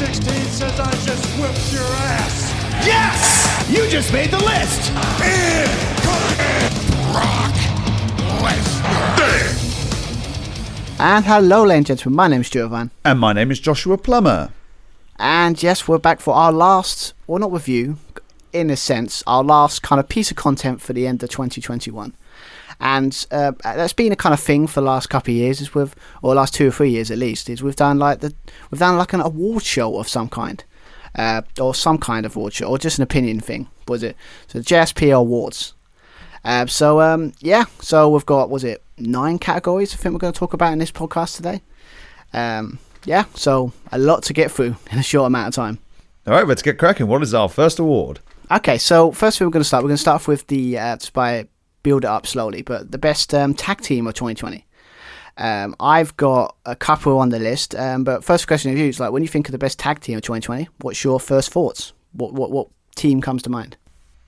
2016 says I just whipped your ass. Yes! You just made the list! Brock Lesnar. And hello, ladies and gentlemen, my name is Stuart Van. And my name is Joshua Plummer. And yes, we're back for our last, well, not review, in a sense, our last kind of piece of content for the end of 2021. And that's been a kind of thing for the last couple of years, or last 2 or 3 years at least, is we've done like an award show of some kind, or some kind of award show, or just an opinion thing. Was it? So the JSP Awards. So we've got, 9 categories I think we're going to talk about in this podcast today. So a lot to get through in a short amount of time. All right, let's get cracking. What is our first award? Okay, so first thing we're going to start off with the, just by build it up slowly, but the best tag team of 2020. I've got a couple on the list, but first question of you is, like, when you think of the best tag team of 2020, what's your first thoughts? What team comes to mind?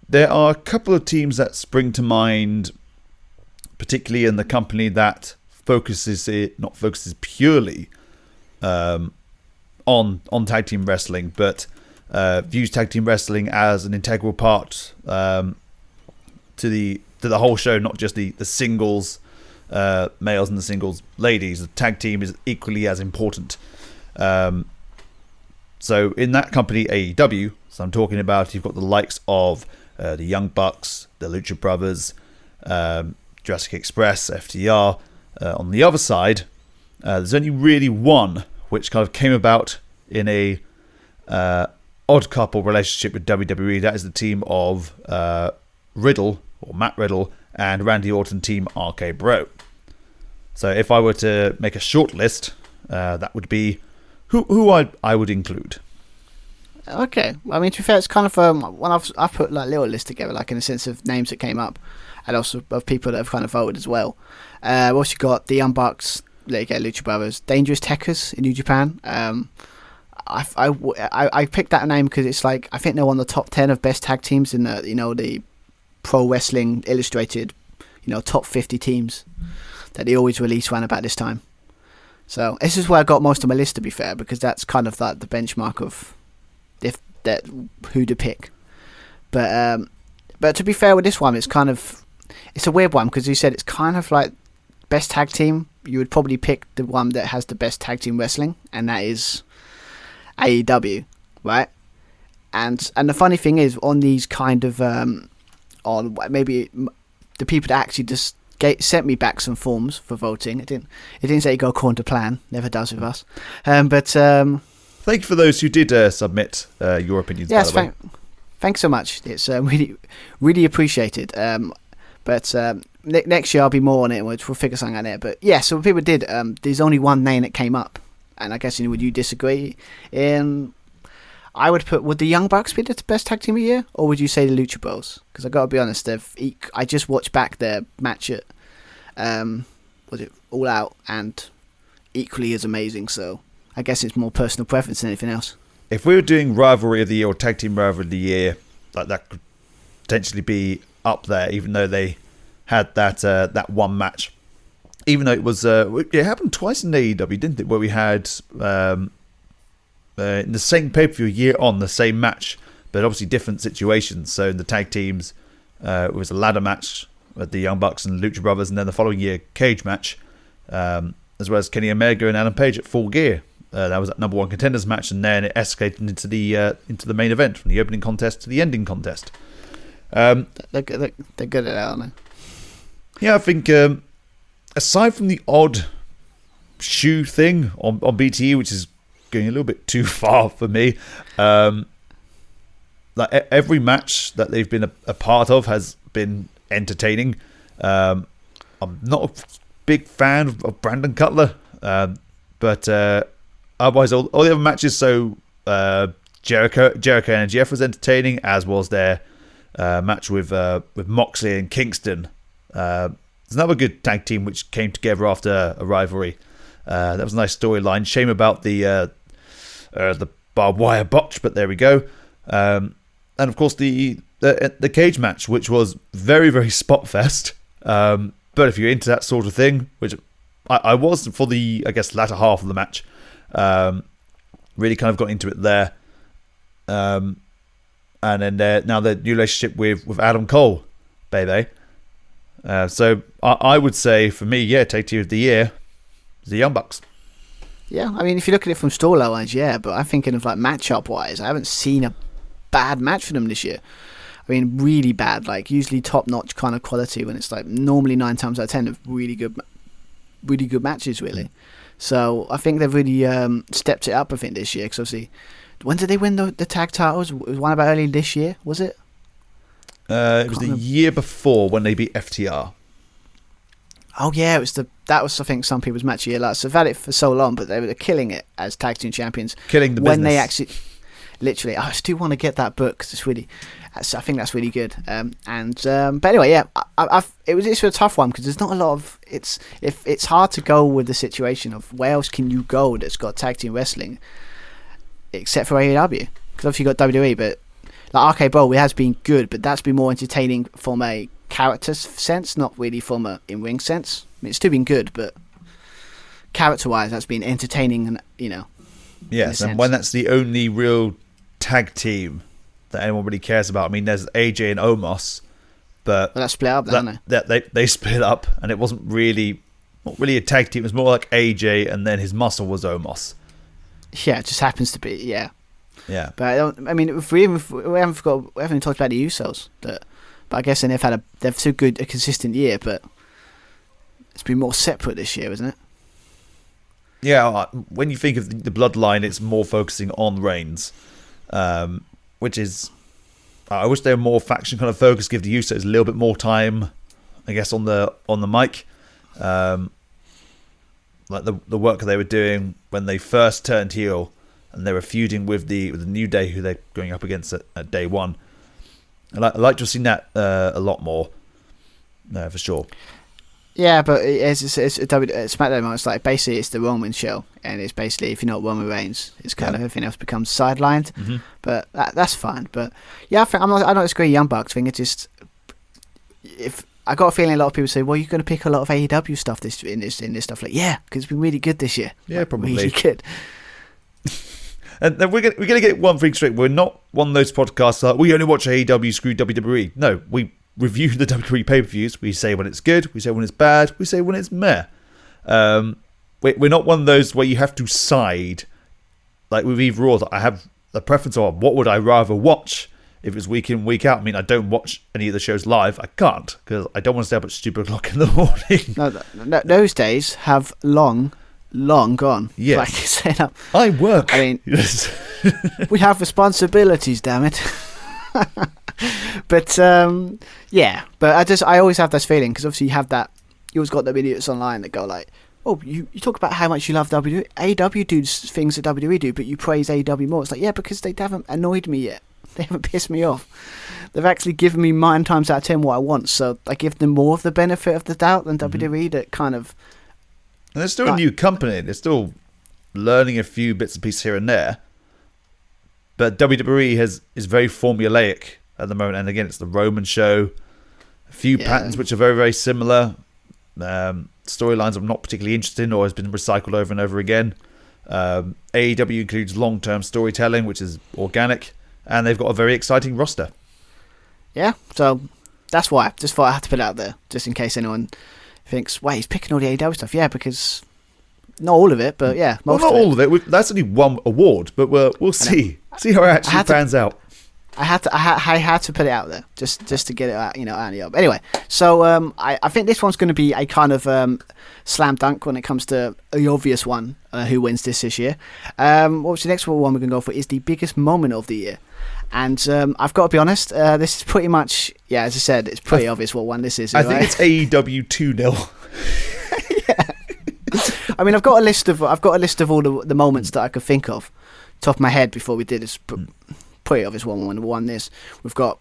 There are a couple of teams that spring to mind, particularly in the company that focuses purely on tag team wrestling, but views tag team wrestling as an integral part to the whole show, not just the singles males and the singles ladies. The tag team is equally as important. So in that company, AEW, so I'm talking about, you've got the likes of the Young Bucks, the Lucha Brothers, Jurassic Express, FTR. On the other side, there's only really one which kind of came about in a odd couple relationship with WWE. That is the team of Riddle, or Matt Riddle, and Randy Orton, team RK Bro. So if I were to make a short list, that would be who I would include. Okay, I mean, to be fair, it's kind of when I've put like a little list together, like in the sense of names that came up, and also of people that have kind of voted as well. We've also got the Young Bucks, Lucha Brothers, Dangerous Tekkers in New Japan. I picked that name because it's like, I think they're one of the top 10 of best tag teams in the Pro Wrestling Illustrated, top 50 teams that they always release around about this time. So this is where I got most of my list, to be fair, because that's kind of like the benchmark of who to pick. But to be fair with this one, it's a weird one, because you said it's kind of like best tag team. You would probably pick the one that has the best tag team wrestling, and that is AEW, right? And the funny thing is, on these kind of on maybe the people that actually just sent me back some forms for voting. It didn't say go according to plan. Never does with us. Thank you for those who did submit your opinions. Yes, by the way. Thanks so much. It's really, really appreciated. But next year I'll be more on it. We'll figure something out there. But yeah, so people did. There's only one name that came up, and I guess would you disagree? I would the Young Bucks be the best tag team of the year, or would you say the Lucha Bros? Because I got to be honest, I just watched back their match at was it All Out, and equally as amazing. So I guess it's more personal preference than anything else. If we were doing rivalry of the year or tag team rivalry of the year, like, that could potentially be up there, even though they had that one match. Even though it was it happened twice in AEW, didn't it? Where we had in the same pay-per-view year on the same match, but obviously different situations. So in the tag teams, it was a ladder match with the Young Bucks and Lucha Brothers, and then the following year, cage match, as well as Kenny Omega and Adam Page at Full Gear. That was that number one contenders match, and then it escalated into the main event, from the opening contest to the ending contest. They're good at that, aren't they? Yeah, I think aside from the odd shoe thing on BTE, which is going a little bit too far for me, like every match that they've been a part of has been entertaining. I'm not a big fan of Brandon Cutler, but otherwise all the other matches, so Jericho and MJF was entertaining, as was their match with Moxley and Kingston. There's another good tag team which came together after a rivalry. That was a nice storyline. Shame about the barbed wire botch, but there we go. And of course the cage match, which was very, very spot fest. But if you're into that sort of thing, which I was for the, I guess, latter half of the match, Really kind of got into it there. And then now the new relationship with Adam Cole, baby. So I would say for me, tag team of the year is the Young Bucks. Yeah, I mean, if you look at it from storyline wise, but I'm thinking of like matchup wise, I haven't seen a bad match for them this year. I mean, really bad, like usually top notch kind of quality when it's like normally 9 times out of 10 of really good matches, really. So I think they've really stepped it up, I think, this year. Because obviously, when did they win the tag titles? It was one about early this year, was it? It was the year before when they beat FTR. Oh yeah, that was I think some people's match of the year. Like, so they've had it for so long, but they were killing it as tag team champions. Killing the business. When they actually, literally, I still want to get that book because it's really, I think that's really good. But anyway, it's a tough one because there's not a lot of it's hard to go with the situation of where else can you go that's got tag team wrestling, except for AEW, because obviously you got WWE, but like RK Bro, it has been good, but that's been more entertaining from a character sense, not really from a in-ring sense. I mean, it's still been good, but character-wise, that's been entertaining, and yes, and when that's the only real tag team that anyone really cares about. I mean, there's AJ and Omos, but that split up, don't they? They split up, and it wasn't not really a tag team. It was more like AJ, and then his muscle was Omos. Yeah, it just happens to be, yeah. But I mean, if we haven't talked about the Usos, but I guess they've so good a consistent year, but it's been more separate this year, isn't it? Yeah, when you think of the Bloodline, it's more focusing on Reigns, which is, I wish they were more faction kind of focused. Give the Usos a little bit more time, I guess, on the mic, like the work they were doing when they first turned heel, and they were feuding with the New Day, who they're going up against at day one. I'd like to have seen that a lot more, for sure. Yeah, but it's SmackDown. It's like basically it's the Roman show, and it's basically if you're not Roman Reigns, it's kind of everything else becomes sidelined. Mm-hmm. But that's fine. But yeah, I don't disagree. Young Bucks thing. It's just if I got a feeling a lot of people say, well, you're going to pick a lot of AEW stuff in this stuff. Like, yeah, because it's been really good this year. Yeah, probably really good. And then we're going to get one thing straight. We're not one of those podcasts like, we only watch AEW, screw WWE. No, we review the WWE pay-per-views. We say when it's good. We say when it's bad. We say when it's meh. We're not one of those where you have to side. Like with Eve Raw, I have the preference of what would I rather watch if it's week in, week out. I mean, I don't watch any of the shows live. I can't because I don't want to stay up at stupid o'clock in the morning. No, those days have long gone. Yes. Like you said, I work. I mean, yes. We have responsibilities, damn it. But I always have this feeling because obviously you always got the idiots online that go like, oh, you talk about how much you love WWE. AEW do things that WWE do, but you praise AEW more. It's like, yeah, because they haven't annoyed me yet. They haven't pissed me off. They've actually given me 9 times out of 10 what I want, so I give them more of the benefit of the doubt than WWE that kind of. And they're still a new company. They're still learning a few bits and pieces here and there. But WWE is very formulaic at the moment. And again, it's the Roman show. A few patterns which are very, very similar. Storylines I'm not particularly interested in or has been recycled over and over again. AEW includes long-term storytelling, which is organic. And they've got a very exciting roster. Yeah, so that's why. Just thought I had to put it out there, just in case anyone thinks, wait, he's picking all the AEW stuff. Yeah, because not all of it, but yeah, most not of it. all of it. That's only one award, but we'll see. See how it actually pans out. I had to put it out there just to get it out, out in the open. Anyway, so I think this one's going to be a kind of slam dunk when it comes to the obvious one, who wins this year. What's the next one we're going to go for is the biggest moment of the year. And I've got to be honest, this is pretty much, as I said, it's pretty obvious what one this is. I think it's AEW 2-0. Yeah. I mean, I've got a list of all the moments that I could think of, top of my head before we did this. Pretty obvious one when we won this. We've got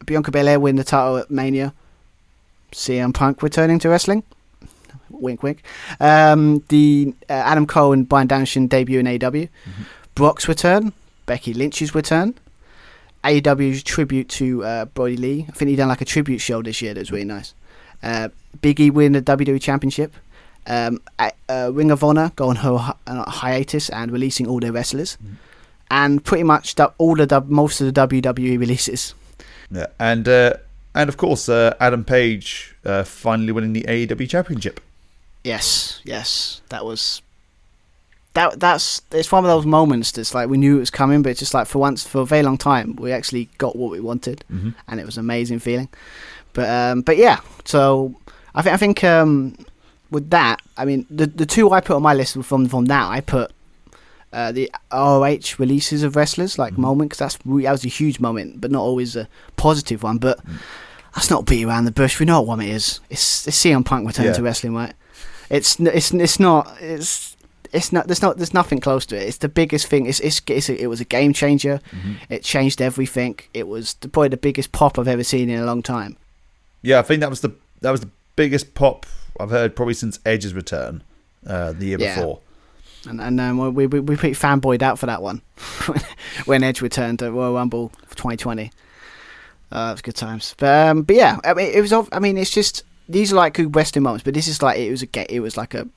Bianca Belair win the title at Mania. CM Punk returning to wrestling. Wink, wink. The Adam Cole and Bryan Danielson debut in AEW. Mm-hmm. Brock's return. Becky Lynch's return. AEW's tribute to Brody Lee. I think he done like a tribute show this year that was really nice. Big E win the WWE Championship. Ring of Honor go on hiatus and releasing all their wrestlers, and pretty much most of the WWE releases. Yeah, and of course Adam Page finally winning the AEW Championship. Yes, that's it's one of those moments that's like we knew it was coming, but it's just like for a very long time we actually got what we wanted, and it was an amazing feeling. But yeah, so I think with that, I mean the two I put on my list from that, I put the ROH releases of wrestlers, like moment, because that was a huge moment, but not always a positive one. But that's not beat around the bush. We know what one it is. It's CM Punk returning to wrestling, right? It's not. There's nothing close to it. It's the biggest thing. It was a game changer. It changed everything. It was probably the biggest pop I've ever seen in a long time. Yeah, I think that was the biggest pop I've heard probably since Edge's return the year before. And we pretty fanboyed out for that one when Edge returned to Royal Rumble for 2020. It was good times. But yeah, I mean it was. I mean it's just these are like good wrestling moments, but this is like it was like a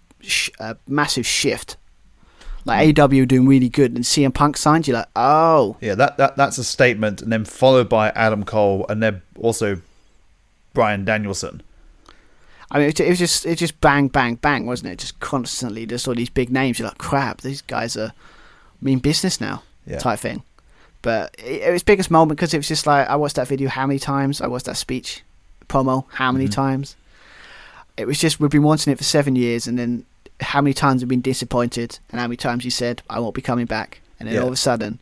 massive shift. Like AEW doing really good, and CM Punk signed. You're like, oh yeah, that's a statement, and then followed by Adam Cole, and then also Bryan Danielson. I mean, it was just bang, bang, bang, wasn't it? Just constantly, just all these big names. You're like, crap, these guys are mean business now, type thing. But it was biggest moment because it was just like I watched that video how many times? I watched that speech promo how many times? It was just we've been wanting it for 7 years, and then how many times we've been disappointed, and how many times he said I won't be coming back, and then all of a sudden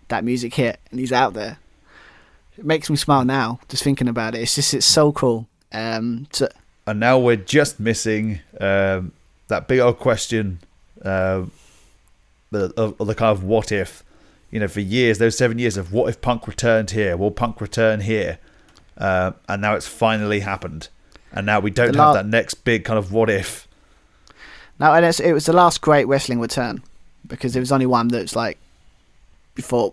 that music hit and he's out there. It makes me smile now just thinking about it. It's so cool. And now we're just missing that big old question of the kind of what if. You know, for years, those 7 years of what if Punk returned here? Will Punk return here? And now it's finally happened. And now we don't have that next big kind of what if. No, and it was the last great wrestling return because there was only one that's like before.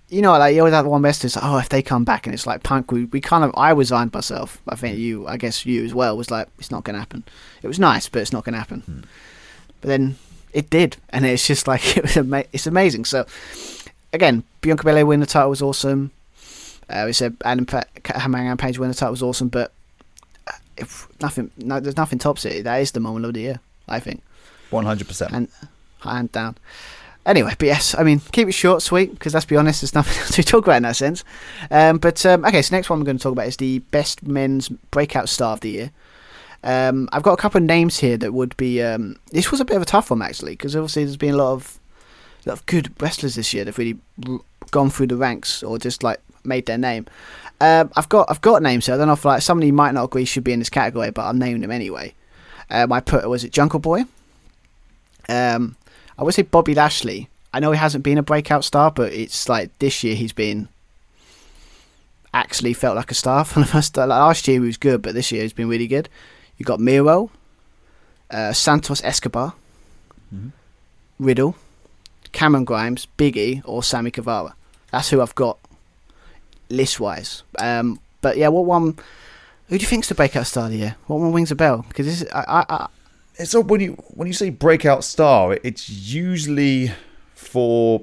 You know, like you always have one wrestler. Like, oh, if they come back, and it's like Punk. We kind of. I resigned myself. I think I guess you as well. Was like, it's not going to happen. It was nice, but it's not going to happen. But then it did, and it's just like it's amazing. So again, Bianca Belair win the title was awesome. We said Adam Page win the title was awesome, but there's nothing tops it. That is the moment of the year, I think. 100%. And hand down. Anyway, but yes, I mean, keep it short, sweet, because let's be honest, there's nothing to talk about in that sense. Okay, so next one we're going to talk about is the best men's breakout star of the year. I've got a couple of names here that would be. This was a bit of a tough one actually, because obviously there's been a lot of good wrestlers this year that've really gone through the ranks or just like made their name. I've got names here. I don't know if like somebody you might not agree should be in this category, but I'll name them anyway. Was it Jungle Boy? I would say Bobby Lashley. I know he hasn't been a breakout star, but it's like this year he's been actually felt like a star for the first. Like last year he was good, but this year he's been really good. You got Miro, Santos Escobar, Riddle, Cameron Grimes, Big E, or Sammy Guevara. That's who I've got list wise. But yeah, what one? Who do you think's the breakout star of the year? What one rings a bell? Because this is It's so when you say breakout star, it's usually for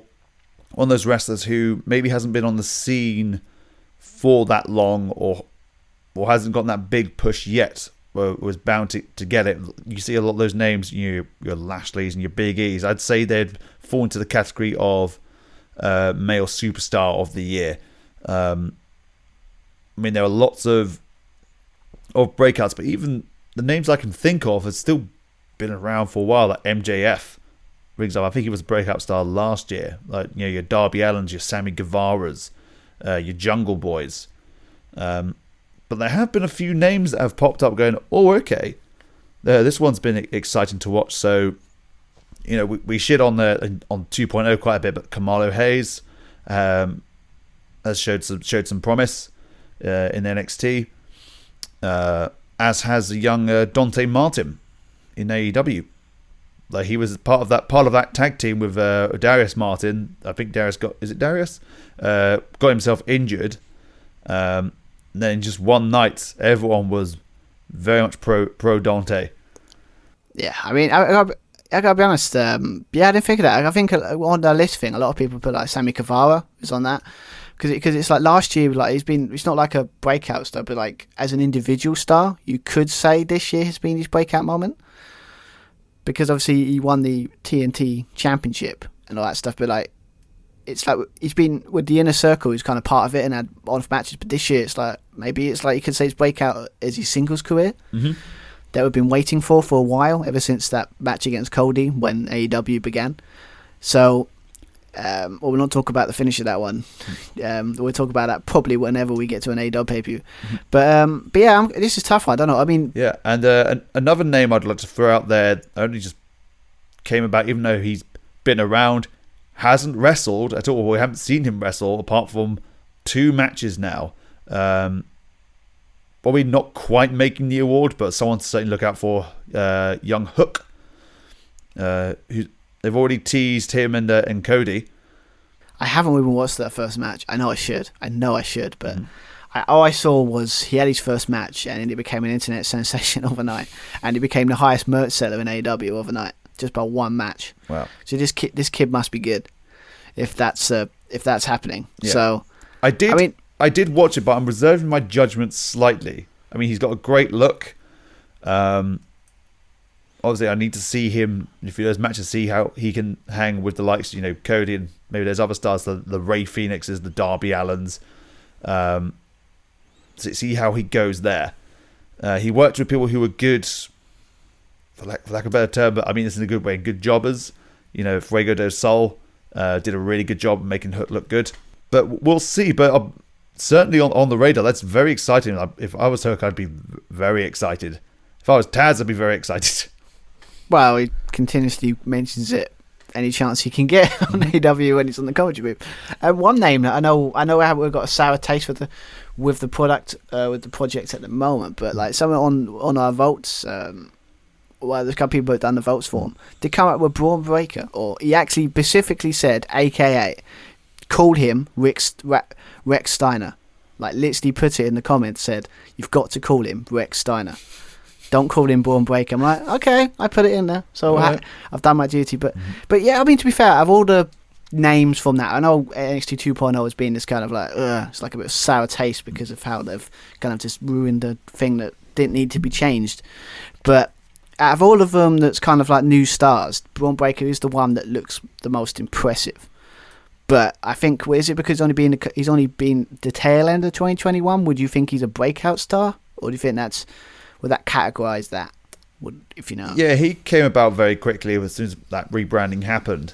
one of those wrestlers who maybe hasn't been on the scene for that long or hasn't gotten that big push yet, or was bound to get it. You see a lot of those names, your Lashleys and your Big E's. I'd say they'd fall into the category of male superstar of the year. I mean, there are lots of breakouts, but even the names I can think of have still been around for a while, like MJF, for example. I think he was a breakout star last year. Like, your Darby Allins, your Sammy Guevaras, your Jungle Boys. But there have been a few names that have popped up going, oh, okay. This one's been exciting to watch. So, we shit on 2.0 quite a bit, but Kamalo Hayes has showed some promise in NXT. As has the young Dante Martin in AEW. Like, he was part of that tag team with Darius Martin. I think Darius got himself injured. And then just one night, everyone was very much pro Dante. Yeah, I mean, I gotta be honest. Yeah, I didn't think of that. I think on the list thing, a lot of people put like Sammy Guevara is on that because it's like last year, like he's not like a breakout star, but like as an individual star, you could say this year has been his breakout moment because obviously he won the TNT Championship and all that stuff. But like, it's like he's been with the Inner Circle, he's kind of part of it and had on matches. But this year, it's like maybe it's like you could say his breakout as his singles career. Mm-hmm. That we've been waiting for a while, ever since that match against Cody when AEW began. So, we'll not talk about the finish of that one. We'll talk about that probably whenever we get to an AEW pay-per-view. But yeah, this is a tough one. I don't know. I mean, yeah, and another name I'd like to throw out there only just came about, even though he's been around, hasn't wrestled at all. We haven't seen him wrestle apart from 2 matches now. Probably not quite making the award, but someone to certainly look out for. Young Hook, who they've already teased him and Cody. I haven't even watched that first match. I know I should, but all I saw was he had his first match and it became an internet sensation overnight, and he became the highest merch seller in AEW overnight just by one match. Wow! So this kid must be good if that's happening. Yeah. So I did watch it, but I'm reserving my judgment slightly. I mean, he's got a great look. Obviously, I need to see him, if he does matches, see how he can hang with the likes, Cody, and maybe there's other stars, the Ray Phoenixes, the Darby Allens. See how he goes there. He worked with people who were good, for lack of a better term, but I mean this in a good way, good jobbers. Fuego del Sol did a really good job of making Hook look good. But we'll see. But certainly on the radar, that's very exciting. If I was Hook, I'd be very excited. If I was Taz, I'd be very excited. Well, he continuously mentions it any chance he can get on AEW when he's on the commentary booth. One name that I know how we've got a sour taste with the product, with the project at the moment, but like someone on our votes, there's a couple of people who've done the votes for him. They come up with Braun Breaker, or he actually specifically said, AKA, called him Rex Steiner. Like literally put it in the comments, said, you've got to call him Rex Steiner. Don't call him Braun Breaker. I'm like, okay, I put it in there. So right. I've done my duty. But yeah, I mean, to be fair, of all the names from that, I know NXT 2.0 has been this kind of like, it's like a bit of sour taste because of how they've kind of just ruined the thing that didn't need to be changed. But out of all of them that's kind of like new stars, Braun Breaker is the one that looks the most impressive. But I think, is it because he's only been the tail end of 2021? Would you think he's a breakout star? Or do you think would that categorise that? If you know? Yeah, he came about very quickly as soon as that rebranding happened.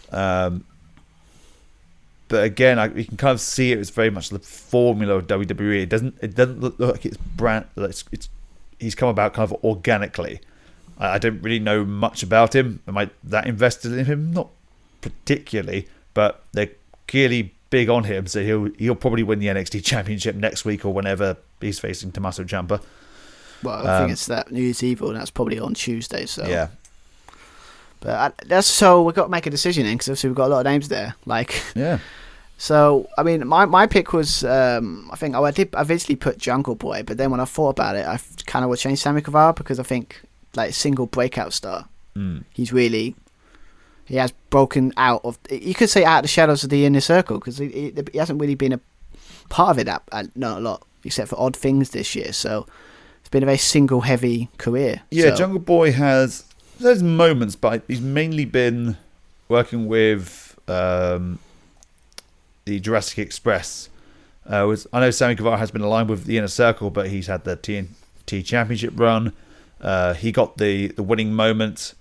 But again, you can kind of see it as very much the formula of WWE. It doesn't look like it's brand. He's come about kind of organically. I don't really know much about him. Am I that invested in him? Not particularly, but they're clearly big on him. So he'll probably win the NXT Championship next week or whenever he's facing Tommaso Ciampa. Well, I think it's that New Year's Eve, and that's probably on Tuesday. So yeah. But we've got to make a decision in because obviously we've got a lot of names there. Like yeah. So I mean, my pick was I think I eventually put Jungle Boy, but then when I thought about it, I kind of would change Sammy Guevara because I think like single breakout star. He has broken out of, you could say, out of the shadows of the Inner Circle because he hasn't really been a part of it not a lot except for odd things this year. So it's been a very single heavy career. Yeah, so. Jungle Boy has moments, but he's mainly been working with the Jurassic Express. I know Sammy Guevara has been aligned with the Inner Circle, but he's had the TNT Championship run. He got the winning moment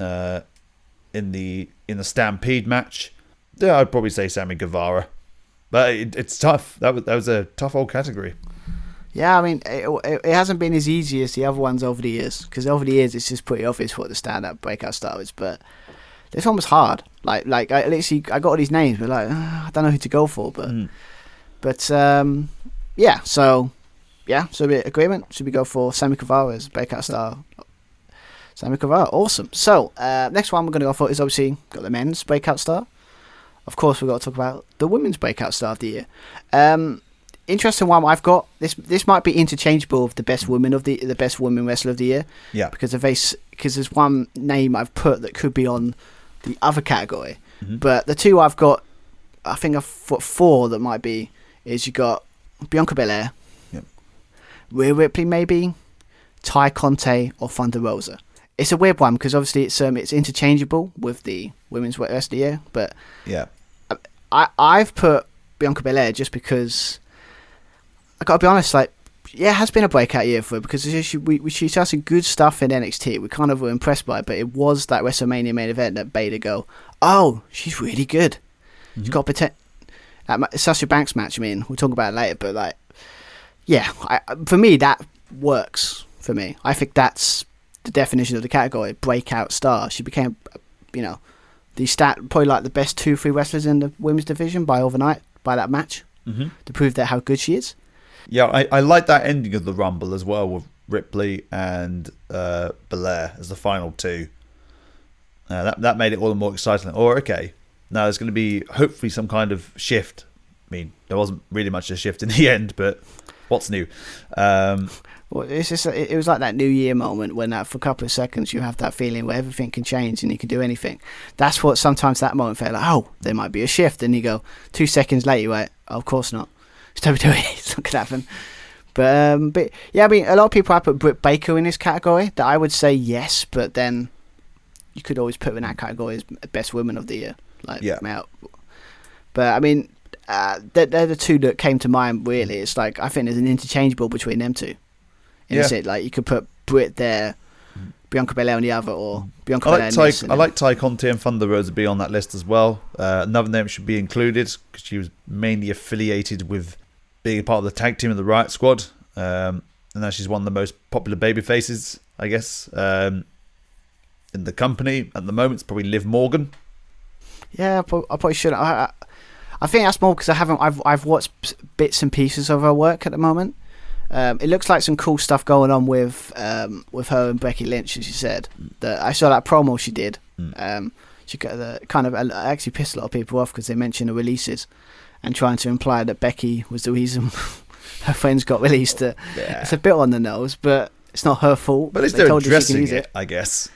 in the Stampede match. Yeah, I'd probably say Sammy Guevara, but it's tough. That was a tough old category. Yeah, I mean, it hasn't been as easy as the other ones over the years, because over the years it's just pretty obvious what the stand-up breakout star is, but this one was hard. Like I got all these names, but like I don't know who to go for, but yeah. So agreement. Should we go for Sammy Guevara as breakout star? Sammy Guevara, awesome. So next one we're going to go for is obviously got the men's breakout star. Of course, we've got to talk about the women's breakout star of the year. interesting one I've got. This might be interchangeable of the best woman wrestler of the year. Yeah. Because there's one name I've put that could be on the other category, but the two I've got, I think I've put four that might be. Is you got Bianca Belair, Rhea Ripley, maybe Ty Conte or Thunder Rosa. It's a weird one because obviously it's interchangeable with the women's wrestler of the year, but yeah, I've put Bianca Belair just because I gotta be honest, like, yeah, it has been a breakout year for her because she does some good stuff in NXT. We kind of were impressed by it, but it was that WrestleMania main event that made her go, oh, she's really good. She's got potential. That Sasha Banks match, I mean, we'll talk about it later, but like, yeah, for me, that works for me. I think that's the definition of the category, breakout star. She became, probably like the best 2-3 wrestlers in the women's division by that match, to prove how good she is. Yeah, I like that ending of the Rumble as well with Ripley and Belair as the final two. That made it all the more exciting. Okay, now there's going to be hopefully some kind of shift. I mean, there wasn't really much of a shift in the end, but what's new? Well, it's just, it was like that New Year moment when for a couple of seconds you have that feeling where everything can change and you can do anything. That's what sometimes that moment felt like, oh, there might be a shift. And you go 2 seconds later, you're like, oh, of course not. It's WWE. It's not going to happen. But yeah, I mean, a lot of people have put Britt Baker in this category. That I would say yes, but then you could always put her in that category as best woman of the year. But I mean, they're the two that came to mind. Really, it's like I think there's an interchangeable between them two. Like you could put Britt there, Bianca Belair on the other, or Bianca Belair. I like Ty Conti and Thunder Rosa be on that list as well. Another name should be included because she was mainly affiliated with being a part of the tag team of the Riot Squad, and now she's one of the most popular baby faces, I guess, in the company at the moment. It's probably Liv Morgan. Yeah, I probably should. I think that's more because I've watched bits and pieces of her work at the moment. It looks like some cool stuff going on with her and Becky Lynch, as you said. I saw that promo she did. She got actually pissed a lot of people off because they mentioned the releases and trying to imply that Becky was the reason her friends got released. It's a bit on the nose, but it's not her fault. But at least they're addressing it, I guess.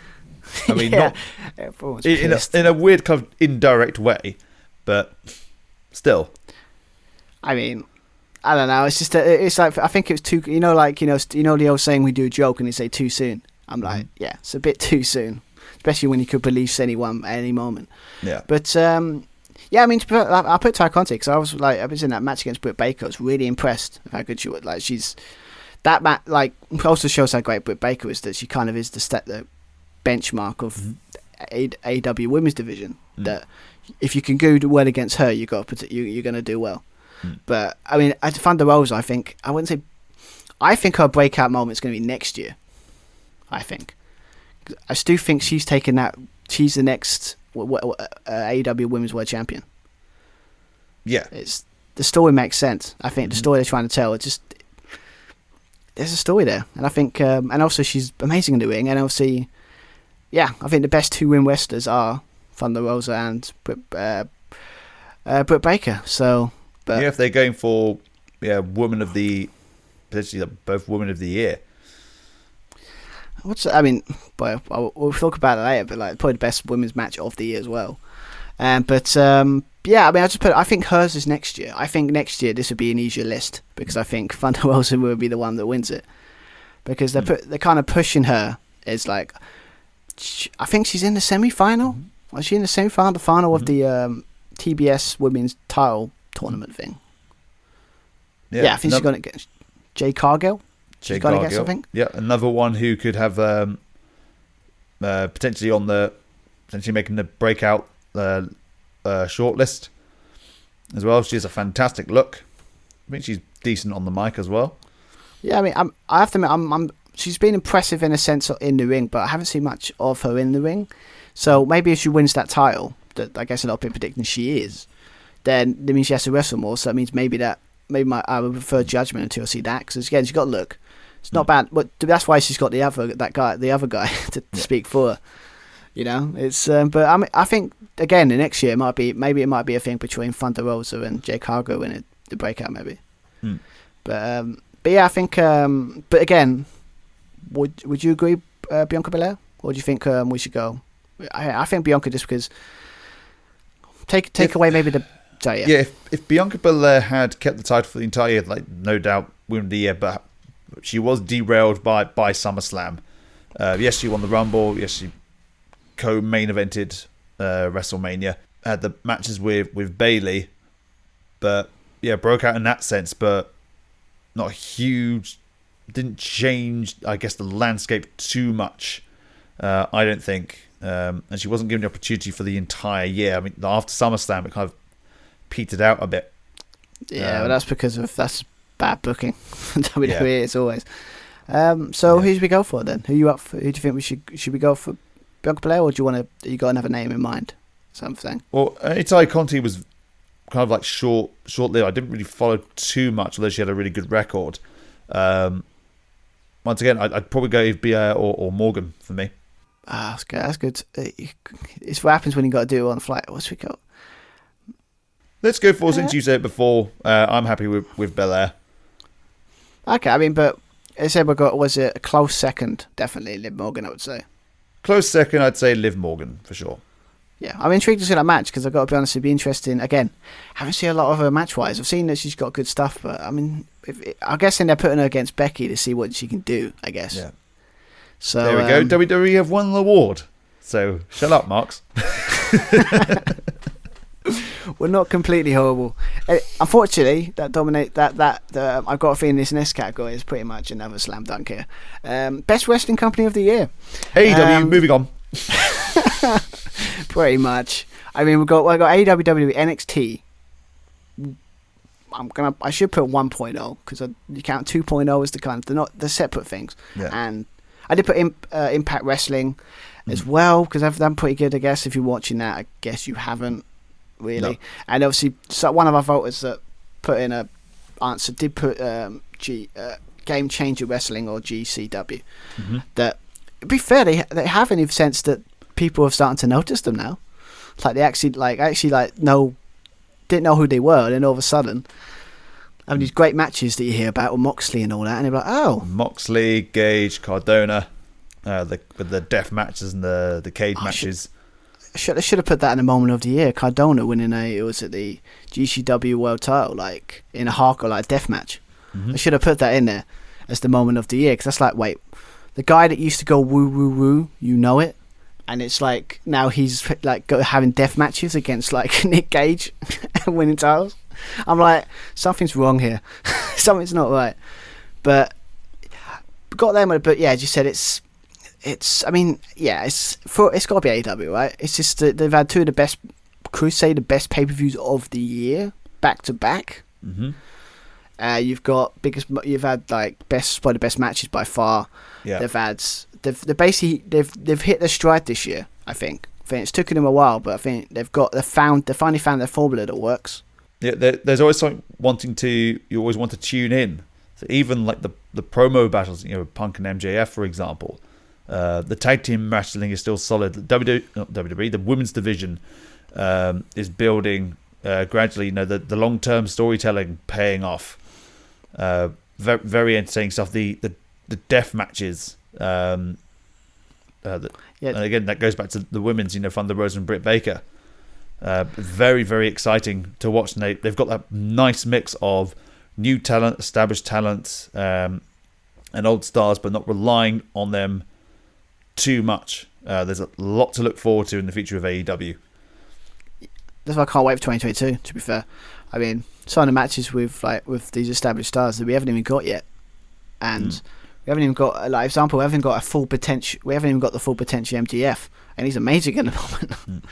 I mean, yeah. in a weird kind of indirect way, but still. I mean, I don't know. It's just it's like I think it was too. You know the old saying we do a joke and they say too soon. I'm like, yeah, it's a bit too soon, especially when you could release anyone at any moment. Yeah. But yeah, I mean, I put Ty Conti because I was in that match against Britt Baker. I was really impressed with how good she was. Like she's that match. Like also shows how great Britt Baker is that she kind of is the benchmark of AEW women's division. That if you can go well against her, you're going to do well. But I mean, as Thunder Rosa, I think her breakout moment is going to be next year. I still think she's taken that. She's the next AEW Women's World Champion. Yeah, the story makes sense. I think the story they're trying to tell, there's a story there, and I think, and also she's amazing in the ring, and obviously, yeah, I think the best 2 women wrestlers are Thunder Rosa and Britt Baker. So. But if they're going for potentially both women of the year. we'll talk about it later, but like probably the best women's match of the year as well. I think hers is next year. I think next year this would be an easier list because I think Thunder Rosa will be the one that wins it because they're kind of pushing her as like I think she's in the semi-final. Was she in the semi-final, the final of the TBS women's title tournament thing? Yeah, I think she's going to get Jade Cargill. She's going to get something. Yeah, another one who could have potentially making the breakout shortlist as well. She has a fantastic look. I think she's decent on the mic as well. Yeah, I mean, I have to admit, she's been impressive in a sense in the ring, but I haven't seen much of her in the ring. So maybe if she wins that title, that I guess a lot of people predicting she is, then that means she has to wrestle more. So that means maybe I would prefer Judgment until I see that. Because again, she's got look. It's not bad, but that's why she's got the other guy to speak for her. You know, it's but I think again the next year it might be a thing between Thunder Rosa and Jake Cargo in the breakout maybe. But yeah, I think. But again, would you agree, Bianca Belair, or do you think we should go? I think Bianca, just because take away maybe the. Sorry, yeah. Yeah, if Bianca Belair had kept the title for the entire year, like no doubt Women of the Year, but she was derailed by SummerSlam. Yes, she won the Rumble. Yes, she co-main evented WrestleMania. Had the matches with Bayley, but yeah, broke out in that sense, but not huge. Didn't change, I guess, the landscape too much. I don't think, and she wasn't given the opportunity for the entire year. I mean, after SummerSlam, it kind of petered out a bit. Yeah, but that's bad booking. WWE, Yeah. it's always. So who should we go for then? Who you up for? Who do you think we should we go for? Bianca Belair, or do you want to? You got another name in mind? Something. Well, Italia Conti was kind of like short-lived. I didn't really follow too much, although she had a really good record. Once again, I'd probably go with Bia or Morgan for me. That's good. That's good. It's what happens when you got to do it on the flight. What's we got? Let's go for, since you said it before, I'm happy with Belair. Okay, I mean, but I said was it a close second? Definitely Liv Morgan, I would say. Close second, I'd say Liv Morgan for sure. Yeah, I'm intrigued to see that match because I've got to be honest, it'd be interesting. Again, haven't seen a lot of her match-wise. I've seen that she's got good stuff, but I mean, I'm guessing they're putting her against Becky to see what she can do, I guess. Yeah. So There we go. WWE have won the award. So shut up, Marks. We're not completely horrible. Unfortunately, I've got a feeling this next category is pretty much another slam dunk here. Best Wrestling Company of the Year. AEW, moving on. Pretty much. I mean, I got AEW, WWE, NXT. I should put 1.0 because you count 2.0 as they're separate things. Yeah. And I did put Impact Wrestling as well because I've done pretty good. I guess if you're watching that, I guess you haven't really. No. And obviously, one of our voters that put in a answer did put Game Changer Wrestling or GCW. Mm-hmm. That, to be fair, they have in the sense that people are starting to notice them now. Like they actually didn't know who they were, and then all of a sudden having these great matches that you hear about with Moxley and all that, and they're like, oh, Moxley, Gage, Cardona, with the death matches and the cage matches. I should have put that in the moment of the year. Cardona winning the GCW World Title, like in a hardcore like death match. Mm-hmm. I should have put that in there as the moment of the year because that's like, wait, the guy that used to go woo woo woo, you know it. And it's like now he's like having death matches against like Nick Gage and winning titles. I'm like, something's wrong here. Something's not right. But got them. But yeah, as you said, it's. I mean, yeah, it's got to be AEW, right? It's just that they've had two of the best, crusade, the best pay-per-views of the year back to back. Mm-hmm. You've had like probably the best matches by far. Yeah. They've hit their stride this year. I think it's taken them a while, but I think they finally found their formula that works. Yeah, there's always something you always want to tune in. So even like the promo battles, Punk and MJF, for example, the tag team wrestling is still solid. WWE, the women's division, is building gradually. The long term storytelling paying off. Very, very entertaining stuff. The death matches. And again, that goes back to the women's, Thunder Rosa and Britt Baker. Very, very exciting to watch. And they've got that nice mix of new talent, established talent, and old stars, but not relying on them too much. There's a lot to look forward to in the future of AEW. That's why I can't wait for 2022. To be fair, I mean, some of the matches with these established stars that we haven't even got yet, and. We haven't even got, like example, we haven't got the full potential MJF, and he's amazing at the moment. We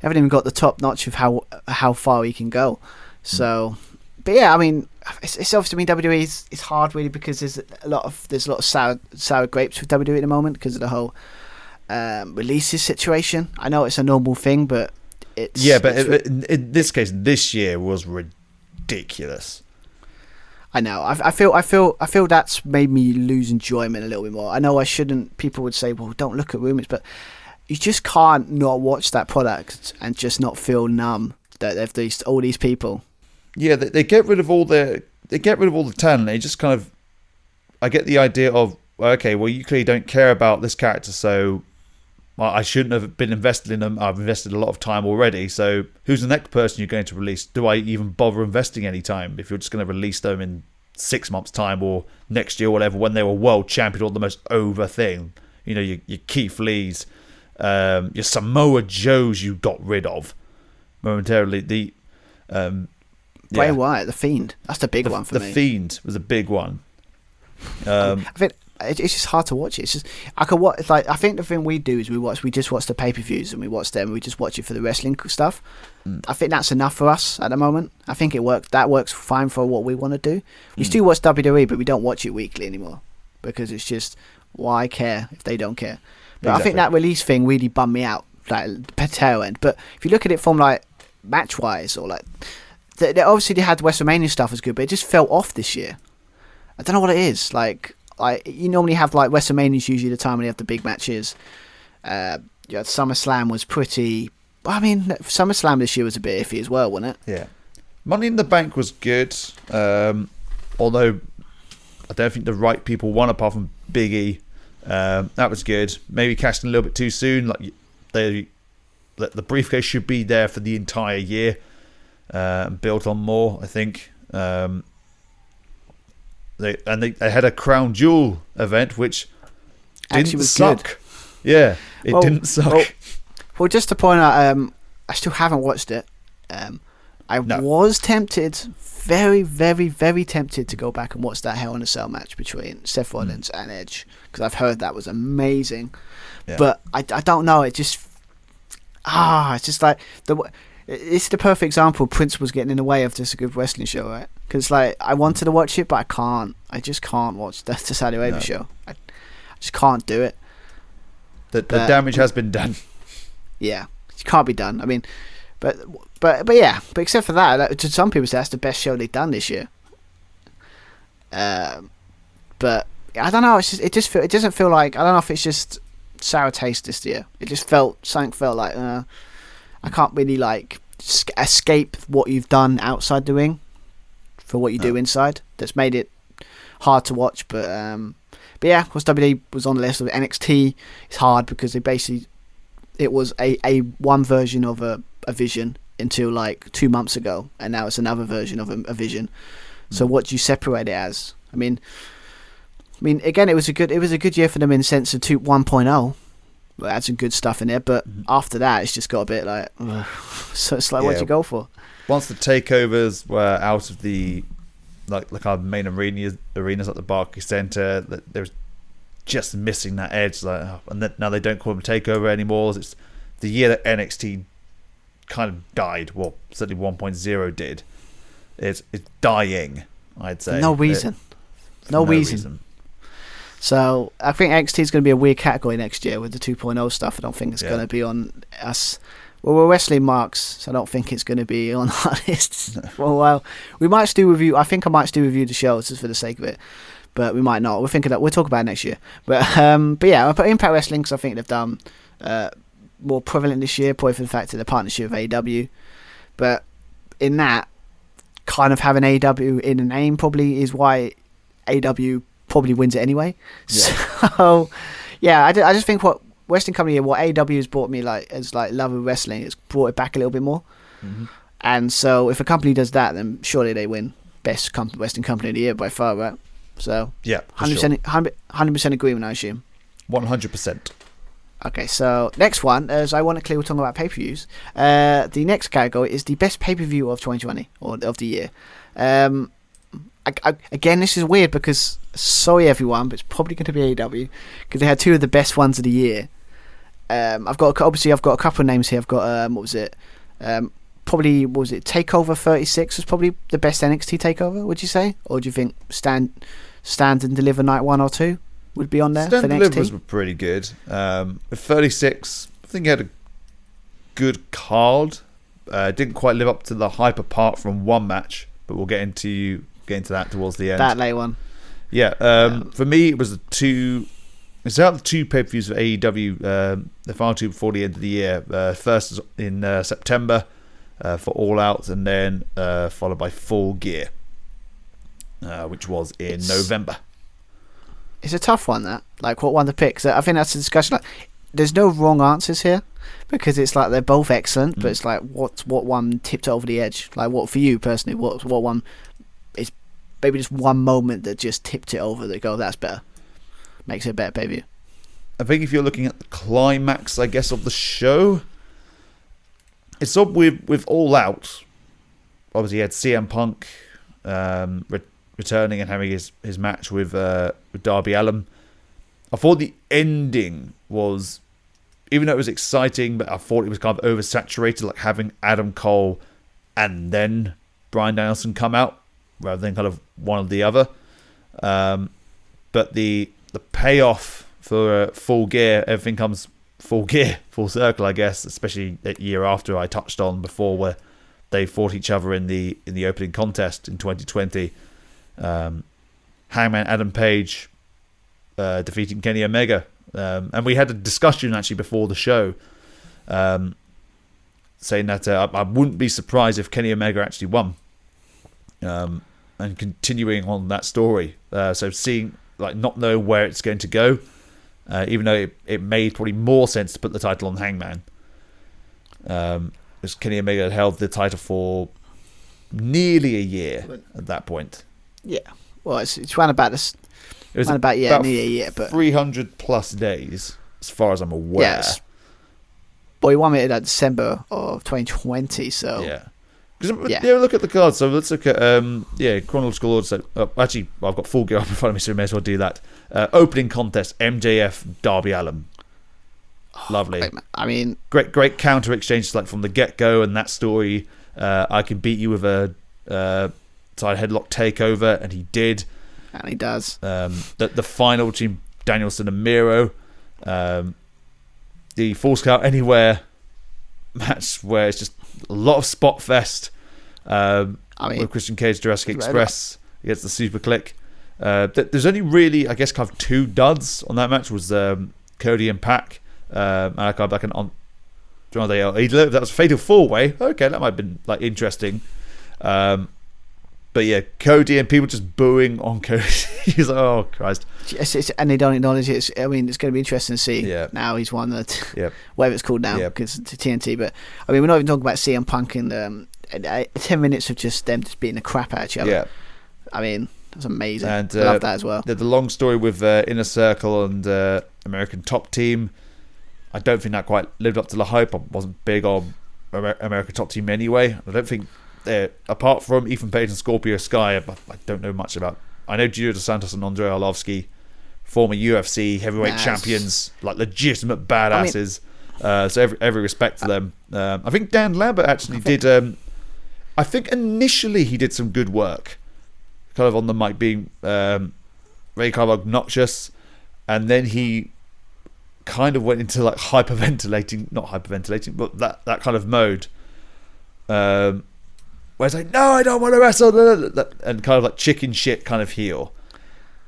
haven't even got the top notch of how far he can go. So, but yeah, I mean, it's obviously WWE is hard really because there's a lot of sour grapes with WWE at the moment because of the whole releases situation. I know it's a normal thing, but in this case, this year was ridiculous. I know. I feel that's made me lose enjoyment a little bit more. I know I shouldn't. People would say, "Well, don't look at rumors," but you just can't not watch that product and just not feel numb that they've all these people. Yeah, they get rid of all their they get rid of all the talent. They just kind of, I get the idea of, okay, well, you clearly don't care about this character, so I shouldn't have been invested in them. I've invested a lot of time already. So who's the next person you're going to release? Do I even bother investing any time if you're just going to release them in 6 months' time or next year or whatever, when they were world champion or the most over thing? You know, your Keith Lees, your Samoa Joes you got rid of momentarily. The Bray Wyatt, the Fiend. That's the big one for me. The Fiend was a big one. I think it's just hard to watch it. It's just I could watch. It's like, I think the thing we do is we just watch the pay-per-views and we watch them. We just watch it for the wrestling stuff. I think that's enough for us at the moment. I think it works. That works fine for what we want to do. We still watch WWE, but we don't watch it weekly anymore because it's just, why care if they don't care? But I think that release thing really bummed me out, like the tail end. But if you look at it from like match-wise or like, they obviously had the WrestleMania stuff was good, but it just fell off this year. I don't know what it is. Like you normally have like WrestleMania's usually the time when you have the big matches. SummerSlam was pretty. I mean, SummerSlam this year was a bit iffy as well, wasn't it? Yeah. Money in the Bank was good, although I don't think the right people won apart from Big E. That was good. Maybe cashed in a little bit too soon. Like the briefcase should be there for the entire year, built on more, I think. They had a Crown Jewel event which didn't suck. Good. Yeah, it didn't suck. Well, just to point out, I still haven't watched it. I was tempted, very, very, very tempted to go back and watch that Hell in a Cell match between Seth Rollins and Edge, because I've heard that was amazing. Yeah. But I don't know. It just it's just like it's the perfect example. Prince was getting in the way of just a good wrestling show, right? Because like I wanted to watch it, but I can't. I just can't watch the Saudi Arabia show. I just can't do it. The damage has been done. Yeah, it can't be done. I mean, but yeah. But except for that, to some people, that's the best show they've done this year. But I don't know. It's just, it doesn't feel like, I don't know if it's just sour taste this year. It just felt like I can't really like escape what you've done outside the ring for what you do inside. That's made it hard to watch. But yeah, of course, WWE was on the list of NXT. It's hard because it was a one version of a vision until like 2 months ago, and now it's another version of a vision. So what do you separate it as? I mean, again, it was a good year for them in the sense of 1.0. It had some good stuff in there, but after that, it's just got a bit like, so it's like, what do you go for? Once the takeovers were out of the like our main arenas like the Barclays Center, that there was just missing that edge. Like, and now they don't call them takeover anymore. It's the year that NXT kind of died. Well, certainly 1.0 did. It's dying, I'd say. No reason. No reason. So I think NXT is going to be a weird category next year with the 2.0 stuff. I don't think it's going to be on us. Well, we're wrestling marks, so I don't think it's going to be on our lists for a while. We might still review. I think I might still review the shows just for the sake of it, but we might not. We're thinking that we'll talk about it next year. But yeah, I put Impact Wrestling because I think they've done more prevalent this year, probably for the fact of the partnership with AEW. But in that, kind of having AEW in the name probably is why AEW probably wins it anyway. Yeah. So yeah, I just think what wrestling company, what AEW has brought me like as like love of wrestling, it's brought it back a little bit more. And so if a company does that, then surely they win best wrestling company of the year by far, right? So yeah, 100% agreement, I assume. 100%. Okay, so next one, as I want to clear, we're talking about pay-per-views. The next category is the best pay-per-view of 2020 or of the year. Again, this is weird because sorry everyone, but it's probably going to be AEW because they had two of the best ones of the year. I've got a couple of names here. I've got probably Takeover 36 was probably the best NXT Takeover. Would you say, or do you think Stand and Deliver Night 1 or 2 would be on there? Stand for and NXT? Deliver were pretty good. With 36, I think he had a good card. Didn't quite live up to the hype apart from one match, but we'll get into that towards the end. That late one. Yeah. For me, it was it's out of the two pay-per-views for AEW, the final two before the end of the year. First is in September for All Out, and then followed by Full Gear. which was in November. It's a tough one, that. Like, what one to pick? So I think that's a discussion. Like, there's no wrong answers here, because it's like they're both excellent, but it's like what one tipped it over the edge? Like, what for you personally? What one is maybe just one moment that just tipped it over that go, that's better, makes it a better pay-per-view? I think if you're looking at the climax, I guess, of the show, it's up with All Out. Obviously, you had CM Punk returning and having his match with Darby Allin. I thought the ending was, even though it was exciting, but I thought it was kind of oversaturated, like having Adam Cole and then Bryan Danielson come out rather than kind of one or the other. But the payoff for Full Gear, everything comes full gear, full circle, I guess, especially that year after I touched on before, where they fought each other in the opening contest in 2020. Hangman Adam Page defeating Kenny Omega. And we had a discussion actually before the show, saying that I wouldn't be surprised if Kenny Omega actually won. And continuing on that story. So seeing, like, not knowing where it's going to go, even though it made probably more sense to put the title on Hangman. Because Kenny Omega had held the title for nearly a year at that point. Yeah. Well, it's around about this. It was about nearly a year, but 300 plus days, as far as I'm aware. Yes. But he won it in December of 2020, so Yeah. Look at the cards. So let's look at chronological order. So actually, I've got Full Gear up in front of me, so we may as well do that. Opening contest: MJF Darby Allin. Lovely. I mean, great counter exchanges, like from the get go, and that story. I can beat you with a side headlock takeover, and he did. And he does. The final between Danielson and Miro, the Falls Count Anywhere match, where it's just a lot of spot fest. With Christian Cage, Jurassic Express against the Super Click. There's only really, I guess, kind of two duds on that match. Was Cody and Pac, Malachi Black and Andrade El Idolo. That was a Fatal 4-Way. Okay, that might have been like interesting. But yeah, Cody and people just booing on Cody. He's like, oh Christ! And they don't acknowledge it. I mean, it's going to be interesting to see. Yeah. Now he's won that, whatever it's called now, because it's TNT. But I mean, we're not even talking about CM Punk and 10 minutes of just them just beating the crap out of each other. Yeah. I mean, that's amazing. And I love that as well. The long story with Inner Circle and American Top Team. I don't think that quite lived up to the hype. I wasn't big on American Top Team anyway. I don't think. Apart from Ethan Page and Scorpio Sky, I don't know much about. I know Gio dos Santos and Andrei Arlovsky, former UFC heavyweight champions, like legitimate badasses. So every respect for them. I think Dan Lambert actually did. I think initially he did some good work, kind of on the mic, being very kind of obnoxious, and then he kind of went into like not hyperventilating, but that kind of mode. Where it's like, no, I don't want to wrestle, and kind of like chicken shit kind of heel.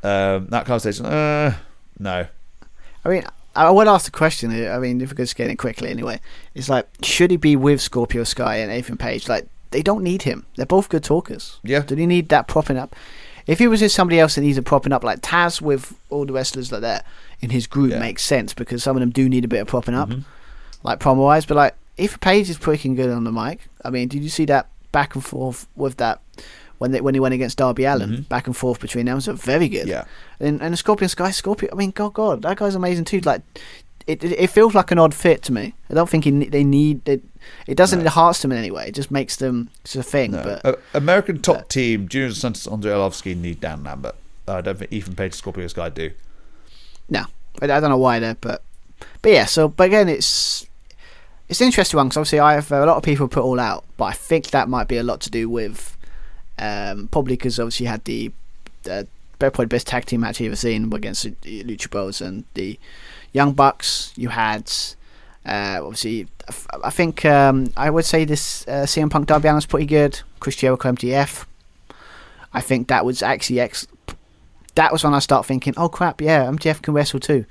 That kind of station, no. I mean, I would ask the question. I mean, if we're just getting it quickly anyway, it's like, should he be with Scorpio Sky and Ethan Page? Like, they don't need him. They're both good talkers. Yeah. Do they need that propping up? If he was with somebody else that needs a propping up, like Taz with all the wrestlers like that in his group, makes sense, because some of them do need a bit of propping up, like promo wise. But like, Ethan Page is freaking good on the mic. I mean, did you see that back and forth with that when he went against Darby Allin? Back and forth between them was very good. Yeah. And the Scorpion, I mean, God, that guy's amazing too. Like, it feels like an odd fit to me. I don't think they need it. It doesn't enhance them in any way. It just makes them, it's a thing. No. But American Top Team, Junior dos Santos, Andrei Arlovsky need Dan Lambert. I don't think Ethan Page and Scorpio Sky do. No, I don't know why they're, but yeah. So, but again, it's an interesting one, because obviously I have a lot of people put All Out, but I think that might be a lot to do with probably because obviously you had the probably best tag team match you've ever seen against the Lucha Bros and the Young Bucks. You had obviously, I think I would say this CM Punk Darby Allin was pretty good. Chris Jericho MJF. I think that was actually that was when I start thinking, oh crap, yeah, MJF can wrestle too.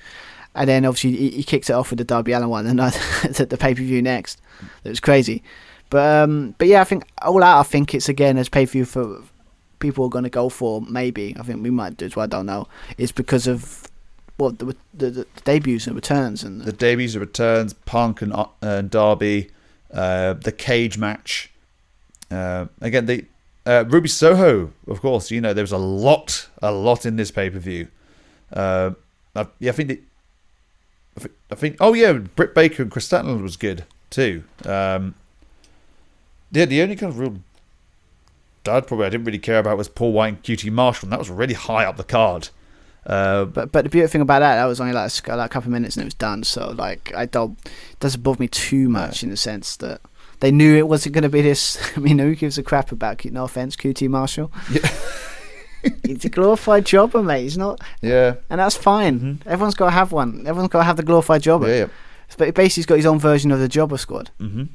And then obviously he kicks it off with the Darby Allin one, and the pay-per-view next. It was crazy, but yeah, I think All Out. I think it's again as pay-per-view people are going to go for, maybe, I think we might do as well, I don't know, is because of the debuts and returns. And the debuts and returns, Punk and Darby, the cage match. Again, the Ruby Soho, of course, there was a lot in this pay-per-view. I think Britt Baker and Chris Statlander was good too. The only kind of real dud probably I didn't really care about was Paul White and QT Marshall, and that was really high up the card. But the beautiful thing about that was only like a couple of minutes and it was done. So like it doesn't bother me too much in the sense that they knew it wasn't going to be this. I mean, who gives a crap about? No offense, QT Marshall. Yeah. He's a glorified jobber, mate. He's not. Yeah. And that's fine. Mm-hmm. Everyone's got to have one. Everyone's got to have the glorified jobber. Yeah. But basically, he's got his own version of the jobber squad. Mm-hmm. And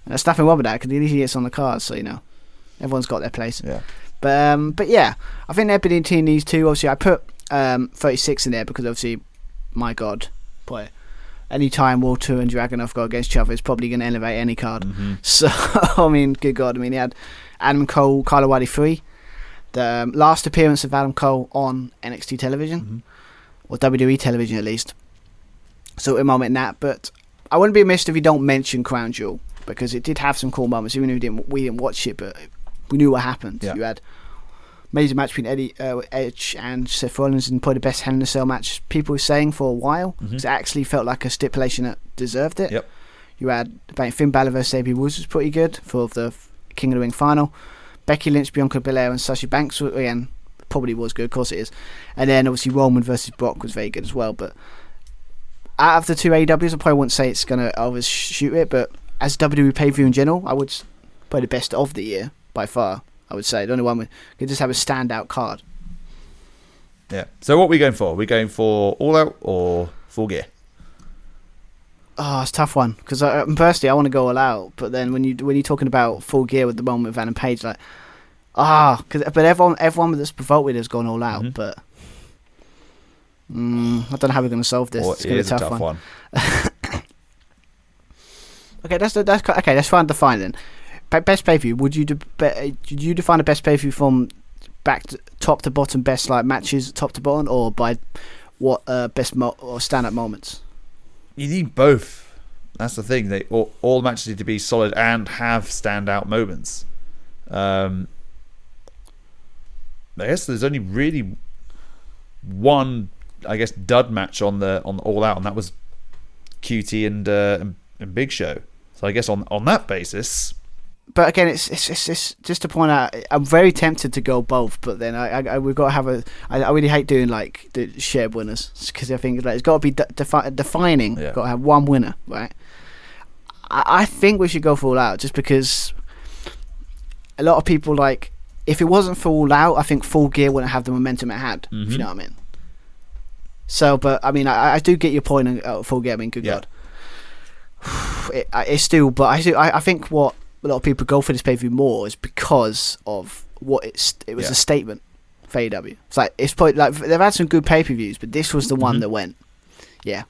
there's nothing wrong with that because he gets on the cards, so everyone's got their place. Yeah. But yeah, I think they're between these two. Obviously, I put 36 in there because obviously, my God, boy, any time Walter and Dragunov go against each other, it's probably going to elevate any card. Mm-hmm. So I mean, good God, I mean, he had Adam Cole, Kyle O'Reilly 3. The last appearance of Adam Cole on NXT television, or WWE television at least. So a moment in that, but I wouldn't be amiss if you don't mention Crown Jewel because it did have some cool moments. Even if we didn't watch it, but we knew what happened. Yeah. You had amazing match between Edge and Seth Rollins, and probably the best Hell in a Cell match people were saying for a while. It actually felt like a stipulation that deserved it. Yep. You had Finn Balor versus AB Woods was pretty good for the King of the Ring final. Becky Lynch, Bianca Belair and Sasha Banks, again, probably was good, of course it is. And then obviously Roman versus Brock was very good as well. But out of the two AEWs, I probably wouldn't say it's going to overshoot it, but as WWE pay-per-view in general, I would probably the best of the year, by far, I would say. The only one we could just have a standout card. Yeah. So what are we going for? Are we going for All Out or Full Gear? Oh, it's a tough one because personally I want to go All Out, but then when you're talking about Full Gear with the moment with Adam Page, like but everyone that's provoked with has gone All Out, but I don't know how we're going to solve this. Well, it's going to be a tough one. Okay, that's okay. Let's try and define then. Best pay-per-view. Would you define a best pay-per-view from top to bottom, best like matches top to bottom, or by what best or stand-up moments? You need both. That's the thing. All matches need to be solid and have standout moments. I guess there's only really one, dud match on the All Out, and that was QT and Big Show. So I guess on that basis. But again, it's just to point out, I'm very tempted to go both, but then we've got to have I really hate doing like the shared winners because I think it's got to be defining. Yeah. Got to have one winner, right? I think we should go for All Out just because a lot of people like if it wasn't for All Out, I think Full Gear wouldn't have the momentum it had. If you know what I mean. So, but I mean, I do get your point on Full Gear. I mean, good God, it's still. But I think what a lot of people go for this pay-per-view more is because of what it was a statement for AEW. It's like it's probably like they've had some good pay-per-views, but this was the one that went, we're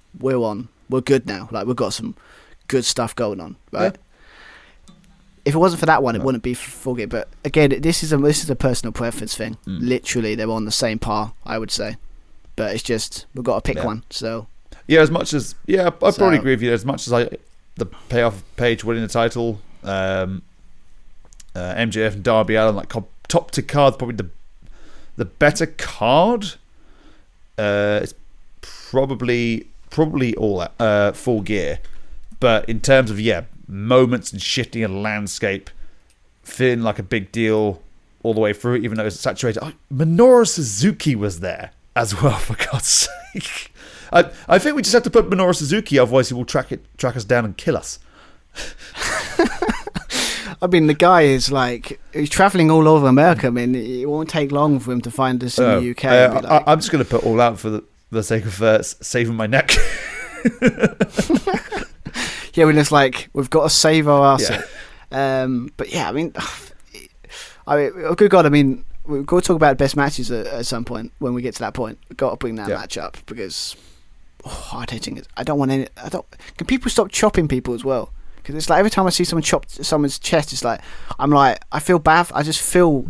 good now. Like we've got some good stuff going on, right? Yeah. If it wasn't for that one, it wouldn't be Full Gear. But again, this is a personal preference thing. Literally, they're on the same par, I would say. But it's just we've got to pick one. So as much as I probably agree with you. As much as the payoff of Page winning the title. MJF and Darby Allin, like top to card, probably the better card. It's probably All Out, Full Gear, but in terms of moments and shifting a landscape, feeling like a big deal all the way through, even though it's saturated. Minoru Suzuki was there as well, for God's sake. I think we just have to put Minoru Suzuki, otherwise he will track us down and kill us. I mean, the guy is like he's travelling all over America. I mean, it won't take long for him to find us in the UK. I'm just going to put All Out for the sake of saving my neck. We're just like we've got to save our ass. But I mean, good God, I mean, we've got to talk about best matches at some point when we get to that point. We've got to bring that match up because I don't want any. Can people stop chopping people as well? because it's like every time I see someone chop someone's chest, it's like I feel bad. I just feel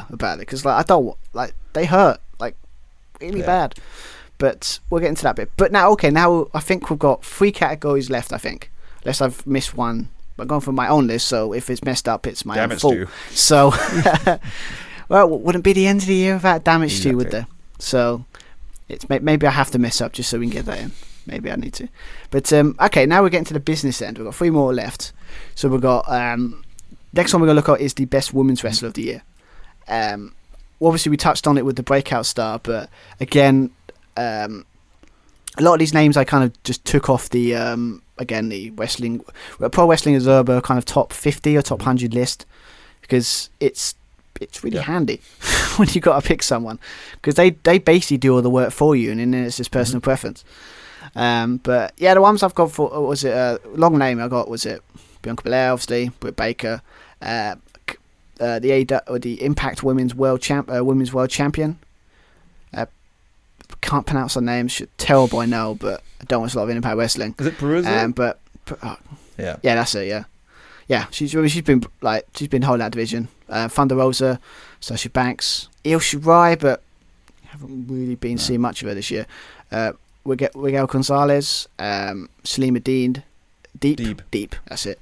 about it because like I don't like they hurt like really bad. But we'll get into that bit. But now I think we've got 3 categories left. I think unless I've missed one. I'm going from my own list, so if it's messed up, it's my own fault. You. So, well, it wouldn't be the end of the year without damage to you, would there? So, it's maybe I have to mess up just so we can get that in. Maybe I need to. But okay, now we're getting to the business end. We've got 3 more left. So we've got next one we're gonna look at is the best women's wrestler of the year. Obviously we touched on it with the breakout star, but again, a lot of these names I kind of just took off the the wrestling, Pro Wrestling Observer kind of top 50 or top 100 list because it's really handy when you got to pick someone because they basically do all the work for you and then it's just personal preference. But yeah, the ones I've got for was it long name I got was it Bianca Belair, obviously, Britt Baker, the Impact Women's World Champion. Can't pronounce her name. Terrible, I know, but I don't watch a lot of Impact Wrestling. Is it Perusa? Yeah, that's it. Yeah. She's been holding that division. Thunder Rosa, Sasha Banks, Io Shirai, but haven't really been seeing much of her this year. Miguel Gonzalez, Salima Dean, Deep. That's it.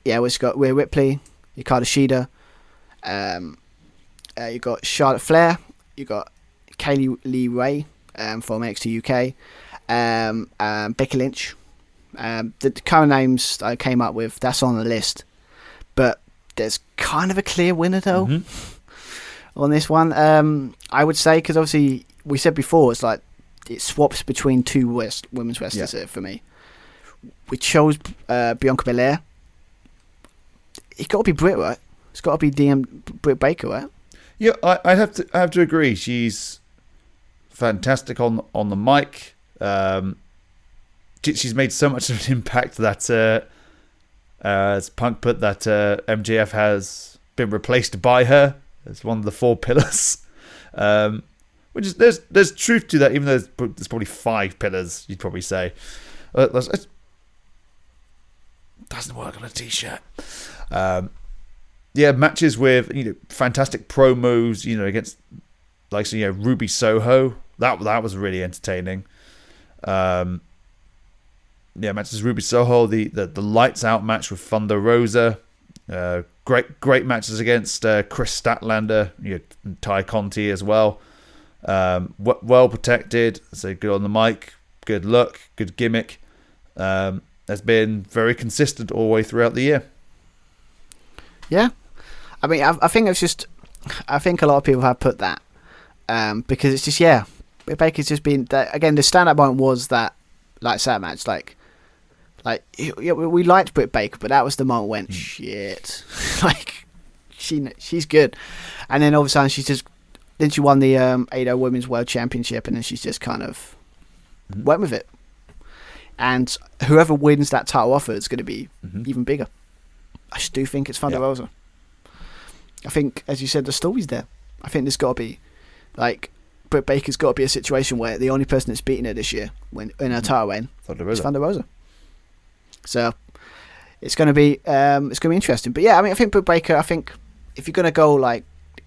We've got Rhea Ripley, Yukata Shida. You got Charlotte Flair. You got Kaylee Lee Ray from NXT UK. Becky Lynch. The current names I came up with, that's on the list. But there's kind of a clear winner, though, on this one. I would say, because obviously we said before, it's like it swaps between 2 women's wrestlers here for me. We chose Bianca Belair. It's got to be Britt, right? It's got to be Britt Baker, right? Yeah, I have to agree. She's fantastic on the mic. She's made so much of an impact that, as Punk put, that MJF has been replaced by her as one of the 4 pillars. Which is there's truth to that, even though there's probably 5 pillars. You'd probably say it doesn't work on a t-shirt. Matches with fantastic promos, against Ruby Soho. That was really entertaining. Matches with Ruby Soho, the lights out match with Thunder Rosa. Great matches against Chris Statlander, and Ty Conti as well. Well protected, so good on the mic, good look, good gimmick. Has been very consistent all the way throughout the year. Yeah, I mean, I think it's just, I think a lot of people have put that because it's just Britt Baker's just been that, again. The stand-up moment was that lights out match, we liked Britt Baker, but that was the moment when shit, she's good, and then all of a sudden she won the ADO Women's World Championship, and then she's just kind of went with it. And whoever wins that title offer is going to be even bigger. I do think it's Thunder Rosa. I think, as you said, the story's there. I think there's got to be, Britt Baker's got to be a situation where the only person that's beaten her this year in her title reign is Thunder Rosa. So it's going to be interesting. But yeah, I mean, I think Britt Baker. I think if you're going to go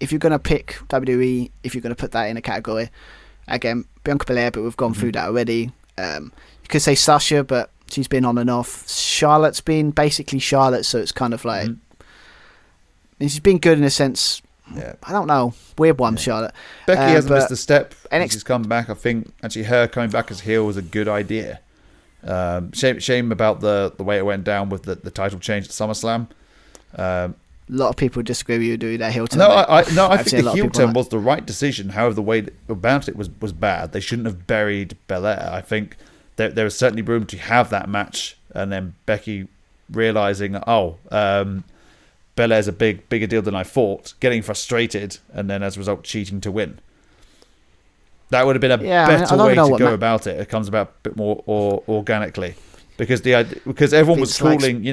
if you're going to pick WWE, if you're going to put that in a category, again, Bianca Belair, but we've gone through that already. You could say Sasha, but she's been on and off. Charlotte's been basically Charlotte, so it's kind of like... And she's been good in a sense... Yeah. I don't know. Weird one, Charlotte. Becky hasn't missed a step. She's come back. I think actually her coming back as heel was a good idea. Shame about the way it went down with the title change at SummerSlam. A lot of people disagree with you doing that heel turn. No, I think the heel turn was the right decision. However, the way about it was bad. They shouldn't have buried Belair. I think there was certainly room to have that match, and then Becky realizing, Belair's a bigger deal than I thought, getting frustrated, and then as a result cheating to win. That would have been a better way to go about it. It comes about a bit more organically, because everyone was calling,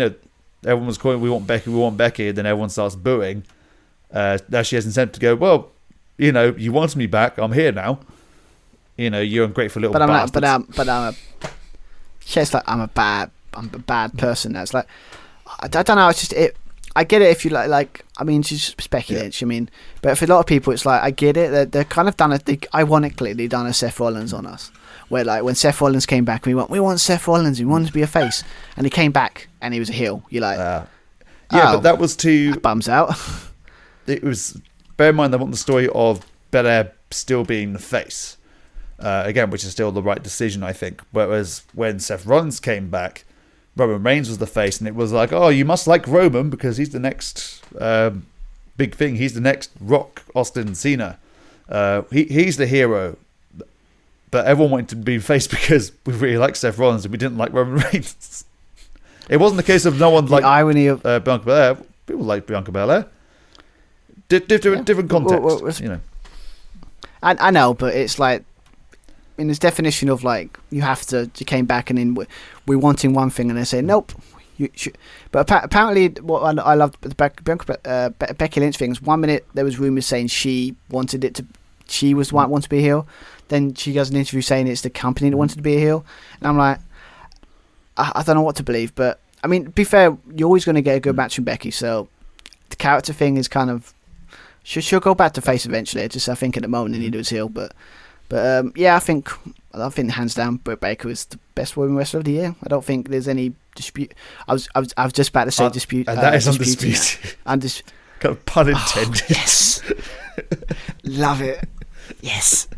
everyone was calling, we want Becky, and then everyone starts booing. Now she has incentive to go, well, you wanted me back, I'm here now. You're ungrateful little bastards. I'm a bad person. That's like, I don't know. It's just it. I get it if you like. I mean, it's just speculation. I mean, but for a lot of people, it's like I get it. They're kind of done it. Ironically, they done a Seth Rollins on us, where like when Seth Rollins came back, we want Seth Rollins. We want him to be a face, and he came back and he was a heel. You're like, but that was that bums out. It was. Bear in mind, they want the story of Belair still being the face, again, which is still the right decision, I think. Whereas when Seth Rollins came back, Roman Reigns was the face, and it was like, oh, you must like Roman because he's the next big thing. He's the next Rock, Austin, Cena. He's the hero. But everyone wanted to be face because we really like Seth Rollins and we didn't like Roman Reigns. It wasn't the case of no one liked irony of Bianca Belair. People like Bianca Belair. Different context, you know. I know, but it's like in this definition of like you came back and then we're wanting one thing and they say nope. But apparently, what I loved the Becky Lynch things. 1 minute there was rumors saying she wanted to be a heel. Then she does an interview saying it's the company that wanted to be a heel, and I'm like, I don't know what to believe. But I mean, to be fair, you're always going to get a good match from Becky. So the character thing is kind of she'll go back to face eventually. I think at the moment they need to do heel, but yeah, I think hands down, Britt Baker is the best women wrestler of the year. I don't think there's any dispute. I was just about to say dispute, and that is undisputed. Kind of pun intended. Oh, yes, love it. Yes.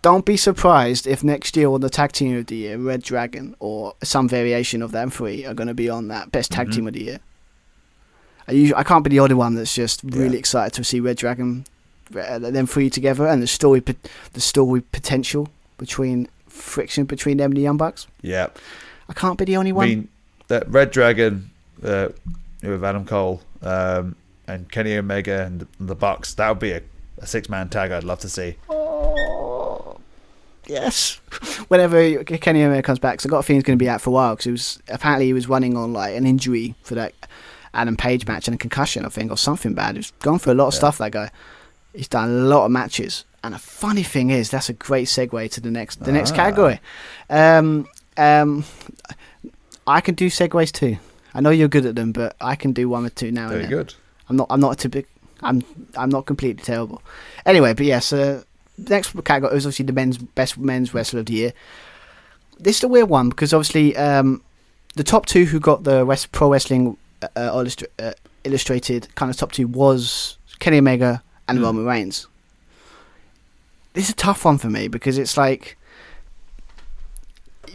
Don't be surprised if next year on the Tag Team of the Year, Red Dragon or some variation of them three are going to be on that Best Tag Team of the Year. I can't be the only one that's just really excited to see Red Dragon, them three together, and the story potential friction between them and the Young Bucks. Yeah, I can't be the only one. I mean, that Red Dragon with Adam Cole and Kenny Omega and the Bucks, that would be a 6-man tag I'd love to see. Oh, yes. Whenever Kenny Omega comes back, so I got a feeling he's going to be out for a while because he was running on like an injury for that Adam Page match and a concussion, I think, or something bad. He's gone through a lot of stuff, that guy. He's done a lot of matches. And the funny thing is, that's a great segue to the next category. I can do segues too. I know you're good at them, but I can do one or two now and then. Very good. I'm not too big. I'm not completely terrible. Anyway, but yes, next category was obviously the best men's wrestler of the year. This is a weird one because obviously the top two who got the Pro Wrestling Illustrated kind of top two was Kenny Omega and Roman Reigns. This is a tough one for me because it's like,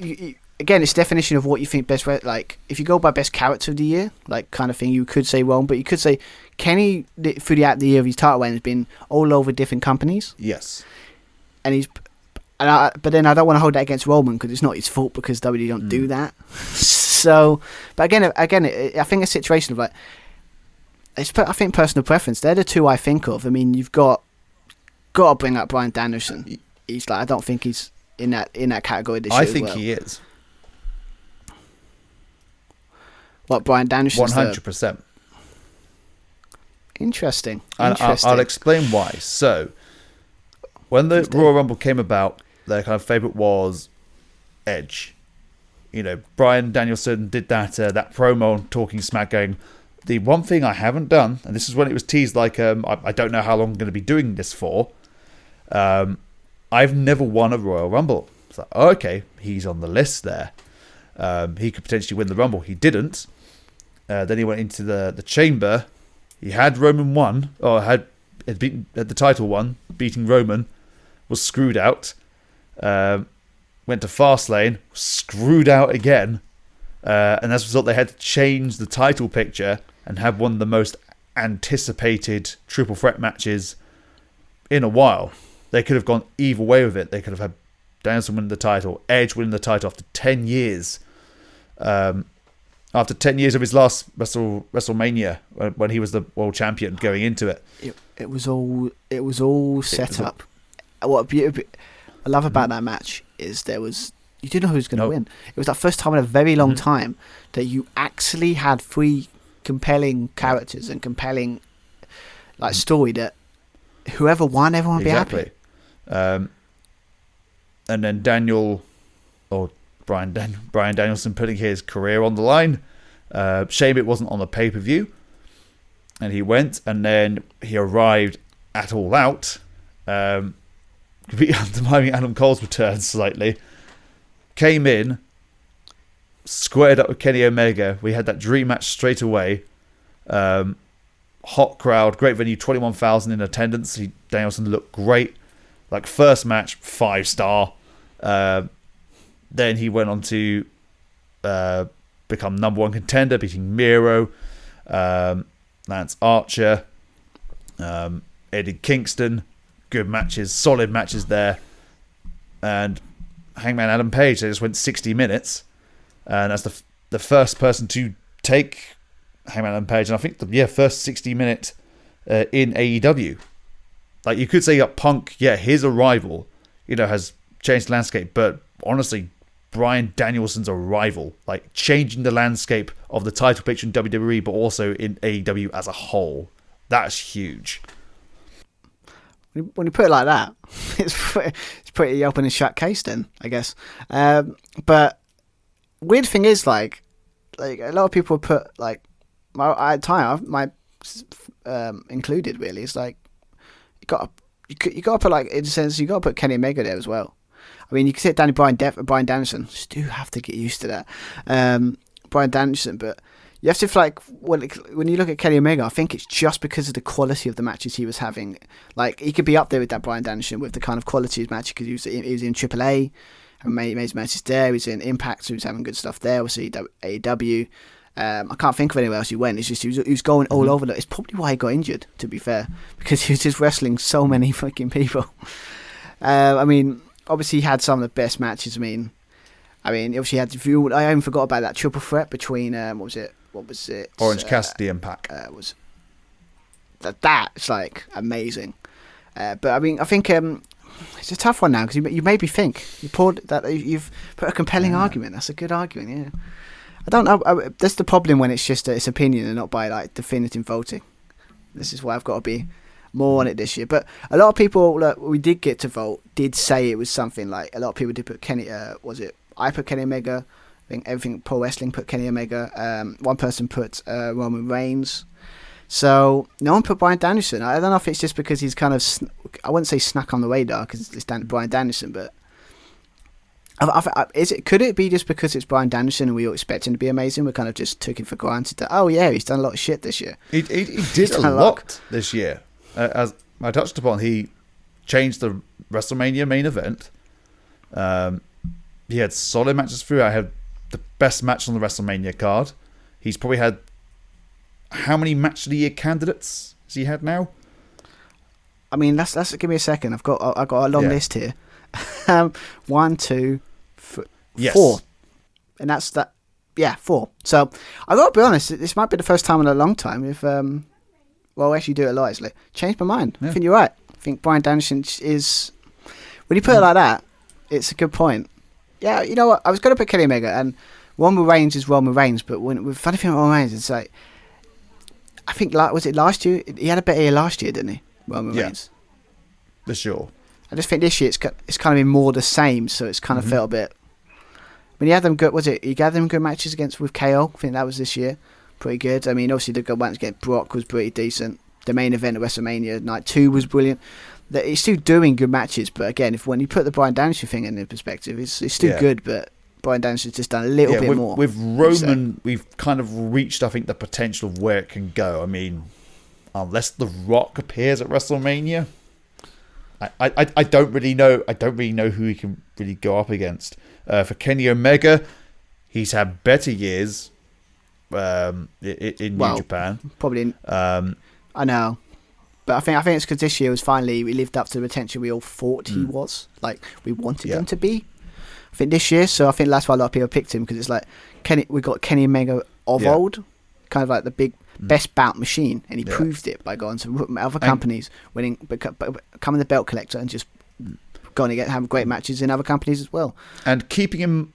again, it's definition of what you think best. Like, if you go by best character of the year, like kind of thing, you could say Roman, but you could say Kenny throughout the year of his title reign has been all over different companies. Yes, and but then I don't want to hold that against Roman because it's not his fault because WWE don't do that. So, but again, I think a situation of like, I think personal preference. They're the two I think of. I mean, you've got to bring up Bryan Danielson. He's like, I don't think he's in that category this year. I think he is. What, Bryan Danielson? 100%. Interesting. I'll explain why. So, when the Royal Rumble came about, their kind of favourite was Edge. You know, Bryan Danielson did that promo talking smack, going, the one thing I haven't done, and this is when it was teased like, I don't know how long I'm going to be doing this for. I've never won a Royal Rumble. It's like, oh, okay, he's on the list there. He could potentially win the Rumble. He didn't. Then he went into the Chamber. He had Roman won, or had beaten the title won, beating Roman, was screwed out. Went to Fastlane, screwed out again. And as a result, they had to change the title picture and have one of the most anticipated triple threat matches in a while. They could have gone either way with it. They could have had Danielson winning the title, Edge winning the title after 10 years. After 10 years of his last WrestleMania, when he was the world champion going into it. It was all set up. What I love about that match is you didn't know who was going to win. It was that first time in a very long time that you actually had three compelling characters and compelling story that whoever won, everyone would be happy. And then Bryan Danielson putting his career on the line Shame it wasn't on the pay-per-view. And he went, and then he arrived at All Out, undermining Adam Cole's return slightly. Came in, squared up with Kenny Omega. We had that dream match straight away. Hot crowd, great venue, 21,000 in attendance. Danielson looked great. Like, first match, 5-star. Then he went on to become number one contender, beating Miro, Lance Archer, Eddie Kingston. Good matches, solid matches there. And Hangman Adam Page, they just went 60 minutes. And that's the first person to take Hangman Adam Page. And I think the first 60-minute in AEW. Like, you could say you got Punk, his arrival, has changed the landscape. But honestly, Bryan Danielson's arrival, like, changing the landscape of the title picture in WWE, but also in AEW as a whole. That's huge. When you put it like that, it's pretty open and shut case then, I guess. But weird thing is, like a lot of people put, like, my included, really. It's like you got to put, like, in a sense, you got to put Kenny Omega there as well. I mean, you can sit down Bryan Danielson. Just do have to get used to that, Bryan Danielson. But you have to feel like when you look at Kenny Omega, I think it's just because of the quality of the matches he was having. Like, he could be up there with that Bryan Danielson with the kind of quality of his match, because he was in AAA and made his matches there. He was in Impact, so he was having good stuff there. Obviously, AEW. I can't think of anywhere else he went. It's just he was going all over. It's probably why he got injured, to be fair, because he was just wrestling so many fucking people. I mean, obviously he had some of the best matches. I mean, obviously he had. I even forgot about that triple threat between what was it? Orange Cassidy and Pac. Was that's like amazing. But I mean, I think it's a tough one now, because you made me think. You've put a compelling argument. That's a good argument. Yeah. I don't know. That's the problem when it's just it's opinion and not by, like, definitive voting. This is why I've got to be more on it this year. But a lot of people that we did get to vote did say it was something like, a lot of people did put Kenny. I put Kenny Omega. I think everything Pro Wrestling put Kenny Omega. One person put Roman Reigns. So no one put Bryan Danielson. I don't know if it's just because he's kind of I wouldn't say snuck on the radar because it's Bryan Danielson, but could it be just because it's Bryan Danielson and we all expect him to be amazing? We kind of just took it for granted that, he's done a lot of shit this year. He did a lot this year. As I touched upon, he changed the WrestleMania main event. He had solid matches through. I had the best match on the WrestleMania card. He's probably had, how many match of the year candidates has he had now? I mean, let's give me a second. I've got a long list here. 1, 2, 3, 4, and that's that. Yeah, 4. So I got to be honest. This might be the first time in a long time. If actually do it wisely. Changed my mind. Yeah. I think you're right. I think Bryan Danielson is. When you put it like that, it's a good point. Yeah, you know what? I was going to put Kenny Omega, and Roman Reigns is Roman Reigns, but with funny thing about Roman Reigns, it's like, I think, like, was it last year? He had a better year last year, didn't he? Roman Reigns. For sure. I just think this year it's kind of been more the same, so it's kind of felt a bit. I mean, he had them good. He had them good matches with KO. I think that was this year, pretty good. I mean, obviously the good ones against Brock was pretty decent. The main event at WrestleMania Night 2 was brilliant. He's still doing good matches, but again, when you put the Bryan Danielson thing in perspective, it's still good, but Bryan Danielson's just done a little bit more. With Roman, we've kind of reached, I think, the potential of where it can go. I mean, unless The Rock appears at WrestleMania, I don't really know. I don't really know who he can really go up against. For Kenny Omega, he's had better years in New Japan. Probably. I know, but I think it's because this year was finally we lived up to the potential we all thought he was. Like, we wanted him to be. I think this year, so I think that's why a lot of people picked him, because it's like we got Kenny Omega of old, kind of like the big best bout machine, and he proved it by going to other companies, becoming the belt collector, and just going to have great matches in other companies as well. And keeping in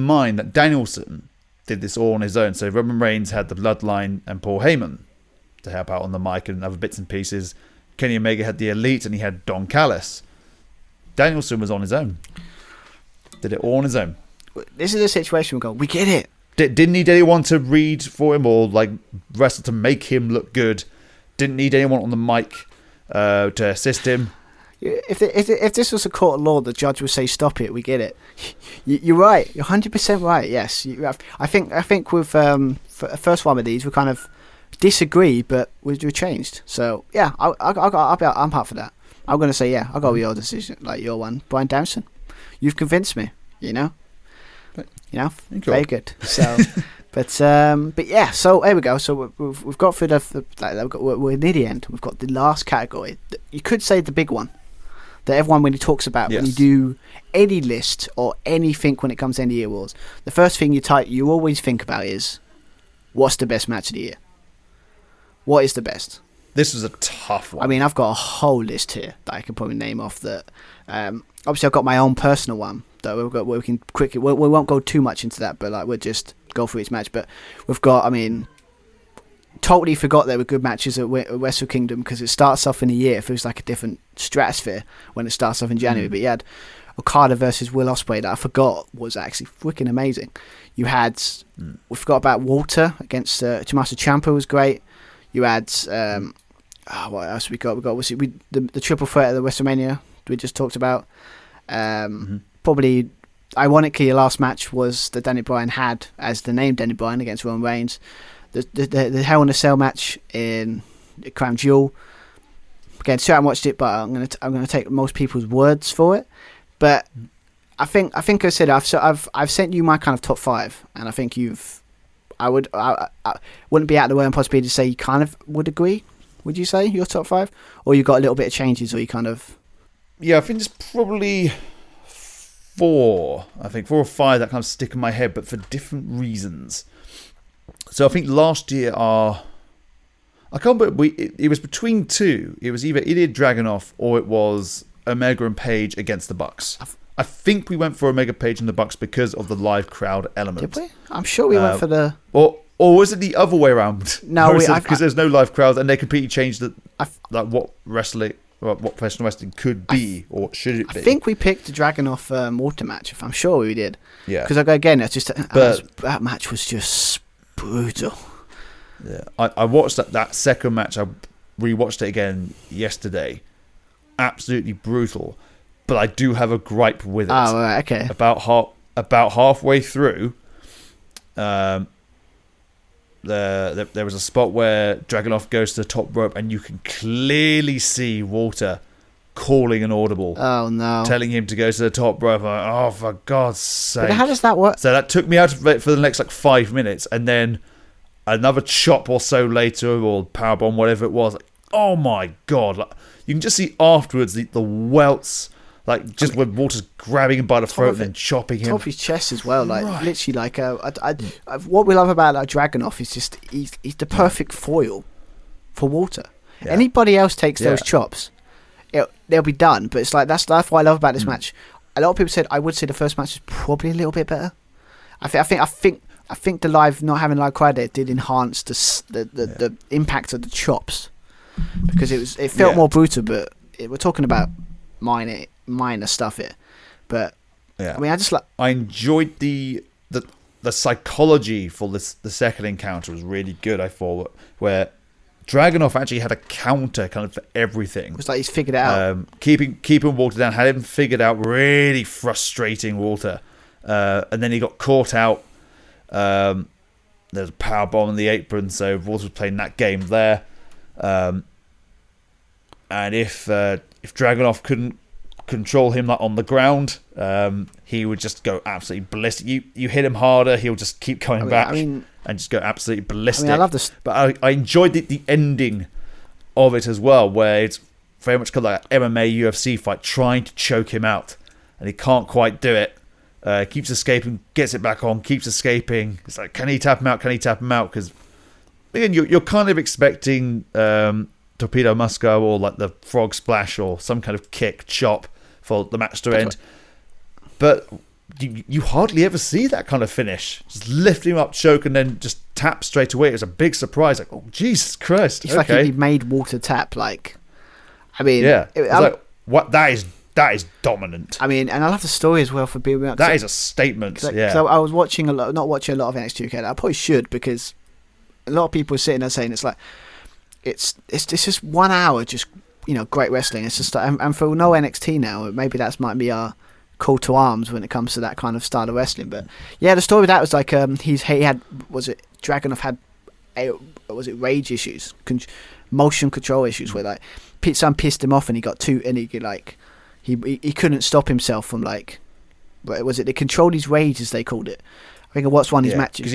mind that Danielson did this all on his own. So Roman Reigns had the Bloodline and Paul Heyman to help out on the mic and other bits and pieces. Kenny Omega had the Elite, and he had Don Callis. Danielson was on his own. Did it all on his own. This is a situation we go, we get it. Didn't need anyone to read for him or like wrestle to make him look good. Didn't need anyone on the mic to assist him. If this was a court of law, the judge would say, "Stop it, we get it." You're right. You're 100% right. Yes, I think with the first one of these, we kind of disagree, but we changed. So yeah, I'm up for that. I'm gonna say yeah. I'll go with your decision, like your one, Brian Dowson. You've convinced me. Very good. So, but yeah. So there we go. So we've got through we're near the end. We've got the last category. You could say the big one that everyone really talks about when you do any list or anything when it comes to any awards. The first thing you always think about is, what's the best match of the year? What is the best? This was a tough one. I mean, I've got a whole list here that I can probably name off. That obviously I've got my own personal one that we can quickly. We won't go too much into that, but like we'll just go through each match. But we've got. I mean, totally forgot there were good matches at Wrestle Kingdom because it starts off in a year. It feels like a different stratosphere when it starts off in January. But you had Okada versus Will Ospreay that I forgot was actually freaking amazing. You had we forgot about Walter against Tommaso Ciampa was great. You had what else we got? The triple threat at the WrestleMania we just talked about. Probably, ironically, the last match was that Daniel Bryan had as the name Daniel Bryan against Roman Reigns. The Hell in a Cell match in Crown Jewel. Again, still haven't watched it, but I'm gonna take most people's words for it. But I think I said I've sent you my kind of top 5, and I think I wouldn't be out of the way and possibly to say you kind of would agree. Would you say your top 5, or you got a little bit of changes, or you kind of? Yeah, I think there's probably 4. I think 4 or 5 that kind of stick in my head, but for different reasons. So I think last year I can't believe it was between 2. It was either Ilya Dragunov or it was Omega and Page against the Bucks. I think we went for Omega Page and the Bucks because of the live crowd element. Did we? I'm sure we went for the. Or was it the other way around? No, because there's no live crowd and they completely changed what professional wrestling could be or should it be. I think we picked the Dragunov Walter match. If I'm sure we did. Yeah. Because again, it's just that match was just brutal. Yeah, I watched that second match. I rewatched it again yesterday. Absolutely brutal, but I do have a gripe with it. Oh, right, okay. About halfway through, there was a spot where Dragunov goes to the top rope, and you can clearly see Walter calling an audible. Oh no! Telling him to go to the top rope. I'm like, oh, for God's sake! But how does that work? So that took me out of it for the next 5 minutes, and then another chop or so later, or powerbomb, whatever it was. Like, oh my God! Like, you can just see afterwards the welts, when Walter's grabbing him by the throat and then chopping him. Top of his chest as well, literally, what we love about Dragunov is just he's the perfect foil for Walter. Yeah. Anybody else takes those chops, they'll be done. But it's like that's what I love about this match. A lot of people said I would say the first match is probably a little bit better. I think the not having live crowd there did enhance the impact of the chops because it felt more brutal. But we're talking about minor stuff here. But I mean, I enjoyed the psychology for the second encounter was really good. I thought where Dragunov actually had a counter kind of for everything. It was like he's figured it out. Keeping Walter down, had him figured out, really frustrating Walter. And then he got caught out. There's a powerbomb on the apron, so Walter was playing that game there. And if Dragunov couldn't control him on the ground, he would just go absolutely ballistic. You hit him harder, he'll just keep coming back and just go absolutely ballistic. I love this, but I enjoyed the ending of it as well, where it's very much kind of like an MMA UFC fight, trying to choke him out, and he can't quite do it. Keeps escaping, gets it back on, keeps escaping. It's like, can he tap him out? Can he tap him out? Because again, you're kind of expecting torpedo Moscow or like the frog splash or some kind of kick chop for the match to end. But you hardly ever see that kind of finish. Just lift him up, choke, and then just tap straight away. It was a big surprise. Like, oh, Jesus Christ. It's like he made Walter tap. Like, I mean... Yeah. What? That is that is dominant. I mean, and I love the story as well for being up. That is a statement. Cause yeah. I was watching not watching a lot of NXT UK. I probably should, because a lot of people are sitting there saying it's like it's just 1 hour, just great wrestling. It's just and for no NXT now, maybe that's might be our call to arms when it comes to that kind of style of wrestling. But yeah, the story with that was like he had, was it Dragunov had was it rage issues, motion control issues, where like some pissed him off and he got too, and he couldn't stop himself from like, was it, they controlled his rage as they called it. I think I watched one of his matches.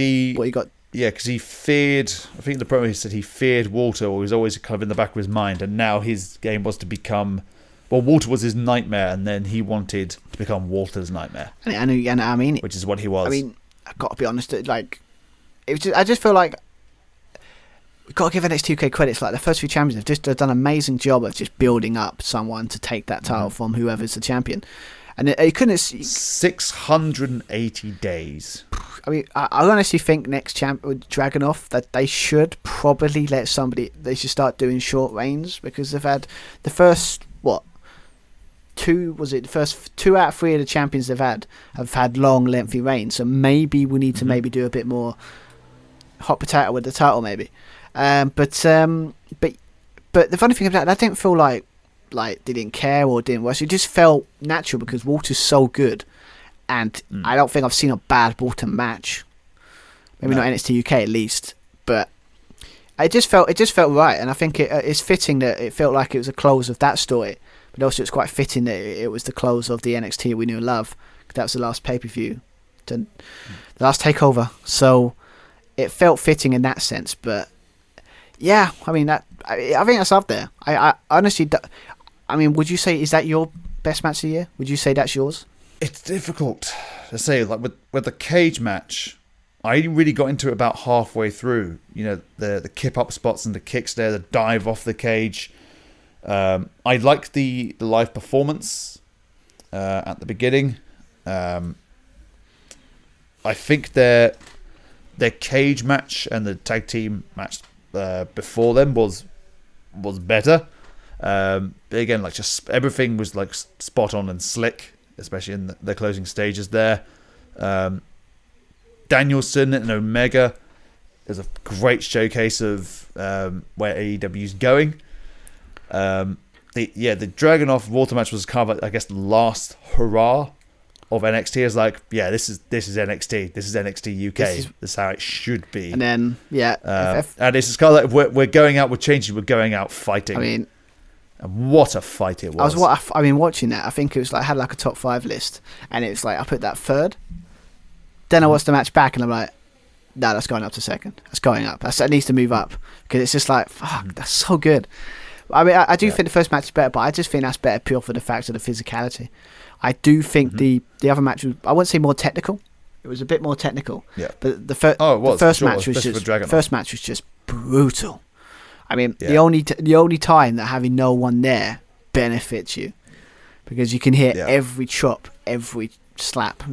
Because he feared, I think the promo said he feared Walter, or he was always kind of in the back of his mind, and now his game was to become, well, Walter was his nightmare, and then he wanted to become Walter's nightmare. And I mean, which is what he was. I mean, I've got to be honest, like, I just feel like we've got to give NXT UK credit. It's like the first few champions have done an amazing job of just building up someone to take that title from whoever's the champion. And it couldn't... 680 days. I mean, I honestly think next champ with Dragunov that they should probably let somebody... They should start doing short reigns, because they've had the first, the first 2 out of 3 of the champions they've had have had long, lengthy reigns. So maybe we need to maybe do a bit more hot potato with the title, maybe. But the funny thing about that, I didn't feel like they didn't care or didn't watch. It just felt natural because Walter's so good, and I don't think I've seen a bad Walter match. Maybe not NXT UK at least, but it just felt right, and I think it's fitting that it felt like it was a close of that story, but also it's quite fitting that it was the close of the NXT we knew and love. That was the last pay-per-view, the last takeover, so it felt fitting in that sense. But yeah, I mean I think that's up there. I honestly. I mean, would you say, is that your best match of the year? Would you say that's yours? It's difficult to say. Like with the cage match, I really got into it about halfway through. The kip up spots and the kicks there, the dive off the cage. I liked the live performance at the beginning. I think their cage match and the tag team match before them was better. But again, like, just everything was like spot on and slick, especially in the closing stages there. Danielson and Omega is a great showcase of where AEW's going. The Dragunov Walter match was kind of, I guess, the last hurrah of NXT. Is like, yeah, this is NXT. This is NXT UK. This is how it should be. And then and it's just kind of like we're going out, we're changing, we're going out fighting. I mean, and what a fight it was. Watching that, I think it was like, I had like a top 5 list, and it was like I put that third. Then I watched the match back, and I'm like, no, that's going up to second. That's going up. That needs to move up, because it's just like, fuck, that's so good. I mean, I do think the first match is better, but I just think that's better pure for the fact of the physicality. I do think the other match was, I wouldn't say more technical. It was a bit more technical. Yeah. But the first match was just brutal. I mean, the only time that having no one there benefits you, because you can hear every chop, every slap.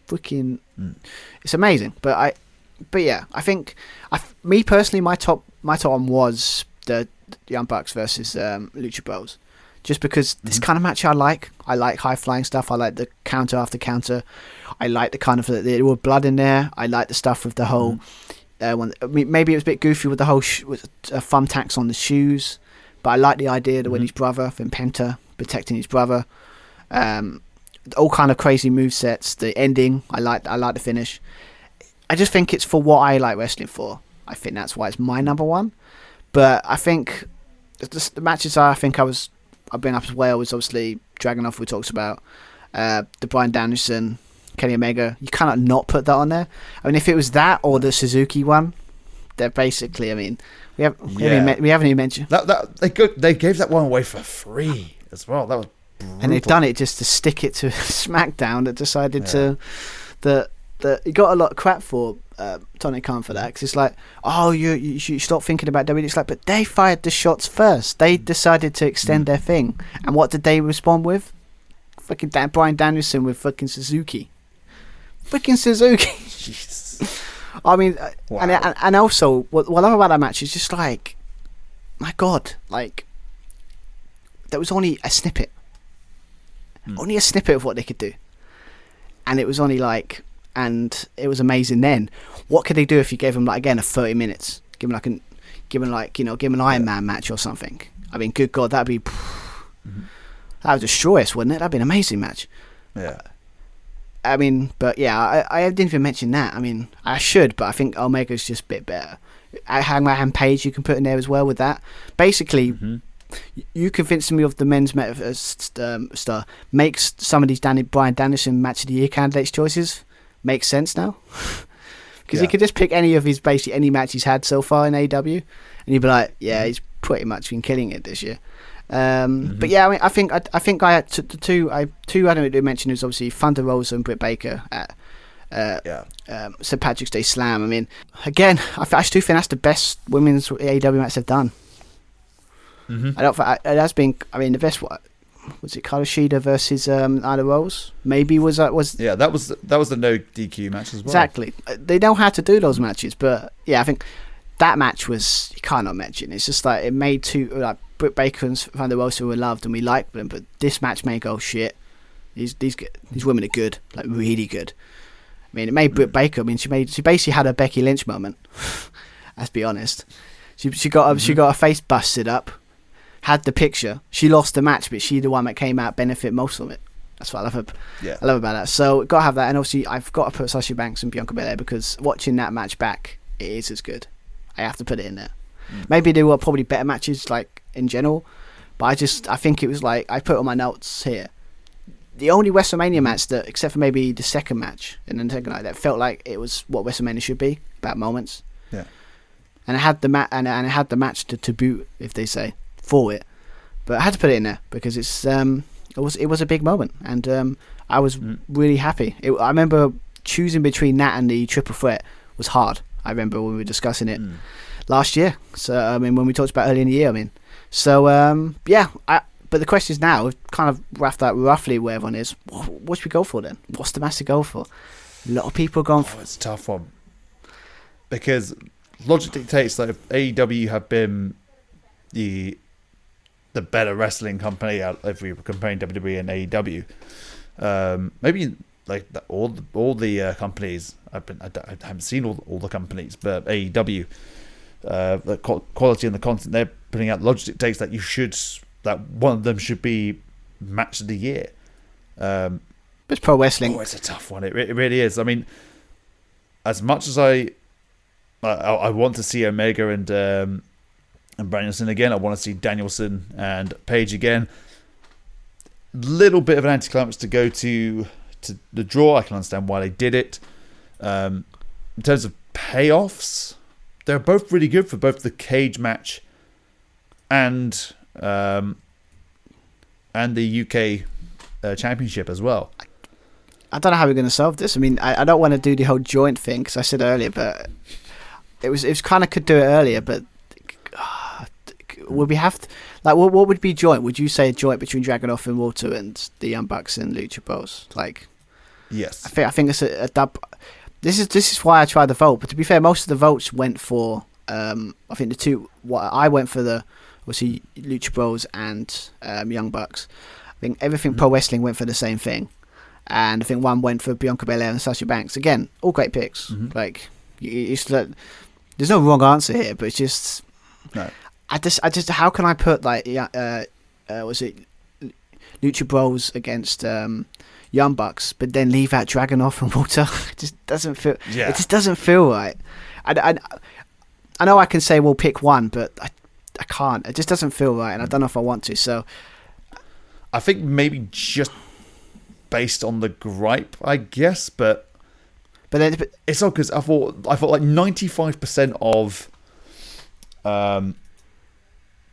Freaking, it's amazing. But yeah, I think me personally, my top one was the Young Bucks versus Lucha Bros, just because this kind of match I like. I like high flying stuff. I like the counter after counter. I like the kind of there was blood in there. I like the stuff with the whole. Maybe it was a bit goofy with the whole with thumbtacks on the shoes, but I like the idea that when his brother, from Penta, protecting his brother, all kind of crazy movesets. The ending, I like the finish. I just think it's for what I like wrestling for. I think that's why it's my number one. But I think the matches I've been up as well was obviously Dragunov, we talked about, the Bryan Danielson, Kenny Omega. You cannot not put that on there. I mean, if it was that or the Suzuki one, they're basically, I mean, we haven't even mentioned that they gave that one away for free as well. That was brutal. And they've done it just to stick it to SmackDown, that decided to he got a lot of crap for Tony Khan for that, because it's like, oh, you should stop thinking about WWE. It's like, but they fired the shots first. They decided to extend their thing, and what did they respond with? Fucking Bryan Danielson with fucking Suzuki. Freaking Suzuki. I mean, wow. And also what I love about that match is just like, my God, like, there was only a snippet. only a snippet of what they could do, and it was only like, and it was amazing. Then what could they do if you gave them like again a 30 minutes, give them an Iron Man match or something? I mean, good God, that would destroy us, wouldn't it? That'd be an amazing match. Yeah. I mean, but yeah, I didn't even mention that. I mean, I should, but I think Omega's just a bit better. Hangman Page you can put in there as well with that. Basically, you convinced me of the men's star makes some of these Bryan Danielson match of the year candidates choices makes sense now. Because he could just pick any of his basically any match he's had so far in AEW, and you'd be like, yeah, he's pretty much been killing it this year. But yeah, I mean, I think I had two I don't mention is obviously Thunder Rosa and Britt Baker at St. Patrick's Day Slam. I mean, again, I still think that's the best women's AEW match they've done. I don't think it has been. I mean, the best one was it Kato Shida versus Nyla Rose? Maybe was that was the no DQ match as well. Exactly, they know how to do those matches, but yeah, I think that match was you can't not mention. It's just like it made two like Britt Baker and Thunder Rosa were loved and we liked them, but this match made go shit. These women are good, like really good. I mean, it made Britt Baker. I mean, she basically had a Becky Lynch moment. Let's be honest. She got her face busted up. Had the picture. She lost the match, but she the one that came out benefit most from it. That's what I love. I love about that. So got to have that, and obviously I've got to put Sasha Banks and Bianca Belair because watching that match back, it is as good. I have to put it in there. Maybe there were probably better matches like in general, but I think it was like I put on my notes here. The only WrestleMania match that, except for maybe the second match and then second night, that felt like it was what WrestleMania should be about moments. Yeah, and it had the and it had the match to boot, if they say. For it, but I had to put it in there because it was a big moment, and I was really happy. I remember choosing between that and the triple threat was hard. I remember when we were discussing it last year. So I mean, when we talked about early in the year, I mean, so yeah. But the question is now we've kind of wrapped out roughly where everyone is. What should we go for then? What's the match to go for? A lot of people are going for. It's a tough one because logic dictates that if AEW have been the better wrestling company out if we were comparing WWE and AEW. Maybe like all the companies I haven't seen all the companies, but AEW the quality and the content they're putting out logic dictates that one of them should be match of the year. It's pro wrestling. It's a tough one. It really is. I mean, as much as I want to see Omega and Danielson again. I want to see Danielson and Page again. Little bit of an anticlimax to go to the draw. I can understand why they did it. In terms of payoffs, they're both really good for both the cage match and the UK championship as well. I don't know how we're going to solve this. I mean, I don't want to do the whole joint thing because I said earlier, but it was kind of could do it earlier, but. Would we have to, like what would be joint? Would you say a joint between Dragunov and Walter and the Young Bucks and Lucha Bros? Like, yes, I think it's a dub. This is why I tried the vote. But to be fair, most of the votes went for I think the two. What I went for the obviously Lucha Bros and Young Bucks. I think everything pro wrestling went for the same thing, and I think one went for Bianca Belair and Sasha Banks. Again, all great picks. Like, it's like, there's no wrong answer here, but it's just no. I just how can I put like was it Lucha Bros against Young Bucks, but then leave out Dragunov and Walter? It just doesn't feel. Yeah. It just doesn't feel right. I know I can say we'll pick one, but I can't. It just doesn't feel right, and I don't know if I want to. So I think maybe just based on the gripe, I guess, but it's all because I thought like 95% of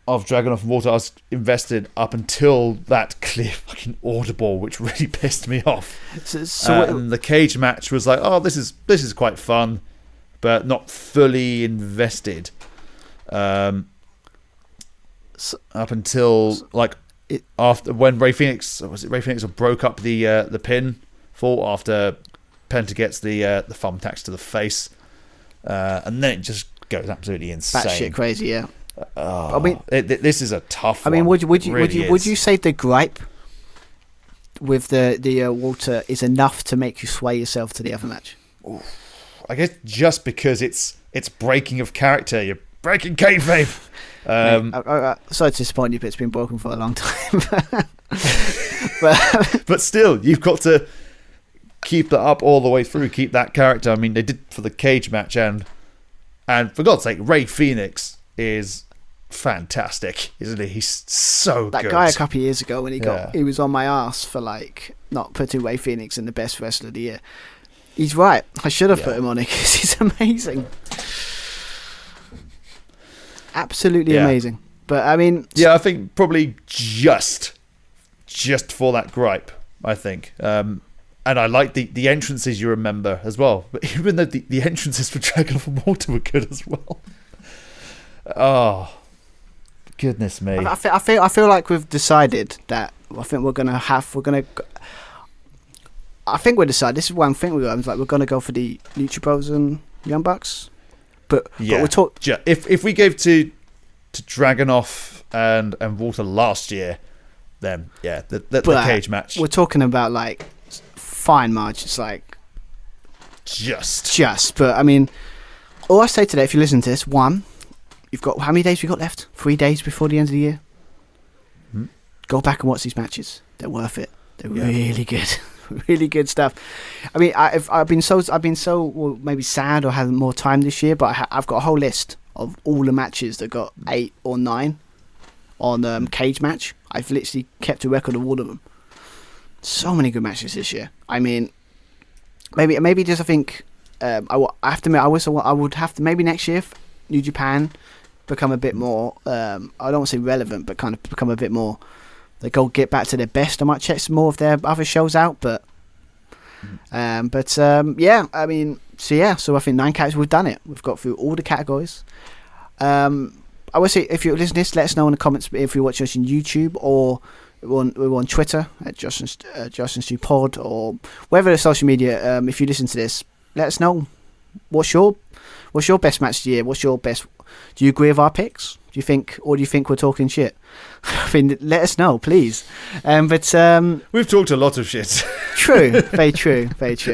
Dragunov and Walter I was invested up until that clear fucking audible, which really pissed me off. And the cage match was like, oh, this is quite fun, but not fully invested. Up until like after when Ray Phoenix broke up the pin for after Penta gets the thumbtacks to the face, and then it just goes absolutely insane. Batshit crazy, yeah. I mean, this is a tough one. I mean, would you say the gripe with the Walter is enough to make you sway yourself to the other match? I guess just because it's breaking of character. You're breaking kayfabe. Sorry to disappoint you, but it's been broken for a long time. But still, you've got to keep that up all the way through. Keep that character. I mean, they did for the cage match, and for God's sake, Rey Fenix is fantastic, isn't he? He's so that good. guy a couple of years ago when he was on my ass for like not putting Rey Fenix in the best wrestler of the year. He's right. I should have put him on it because he's amazing. Absolutely amazing. But I mean, I think probably just for that gripe, I think. And I like the entrances you remember as well. But even though the entrances for Dragon of Water were good as well. Oh, goodness me! I feel like we've decided that. I think we're gonna. I think we decided. This is one thing we're gonna go for the Lucha Bros and Young Bucks. But we're talking. If we gave to Dragunov and Walter last year, then the cage match. We're talking about like fine margins, like just. But I mean, all I say today, if you listen to this, one, you've got how many days we got left? 3 days before the end of the year. Go back and watch these matches. They're worth it. They're really good. Really good stuff. I mean, I've been so well, maybe sad or had more time this year, but I've got a whole list of all the matches that got 8 or 9 on cage match. I've literally kept a record of all of them. So many good matches this year. I mean, maybe just I think I have to admit I would have to maybe next year if New Japan become a bit more I don't want to say relevant, but kind of become a bit more. They get back to their best. I might check some more of their other shows out, but I mean, so I think 9 categories, we've done it. We've got through all the categories. I would say if you're listening to this, let us know in the comments if you're watching us on YouTube or we're on Twitter at Justin Stu Pod or wherever the social media. If you listen to this, let us know what's your best match of the year. What's your best? Do you agree with our picks? Do you think we're talking shit? I mean, let us know, please. But we've talked a lot of shit. True, very true. But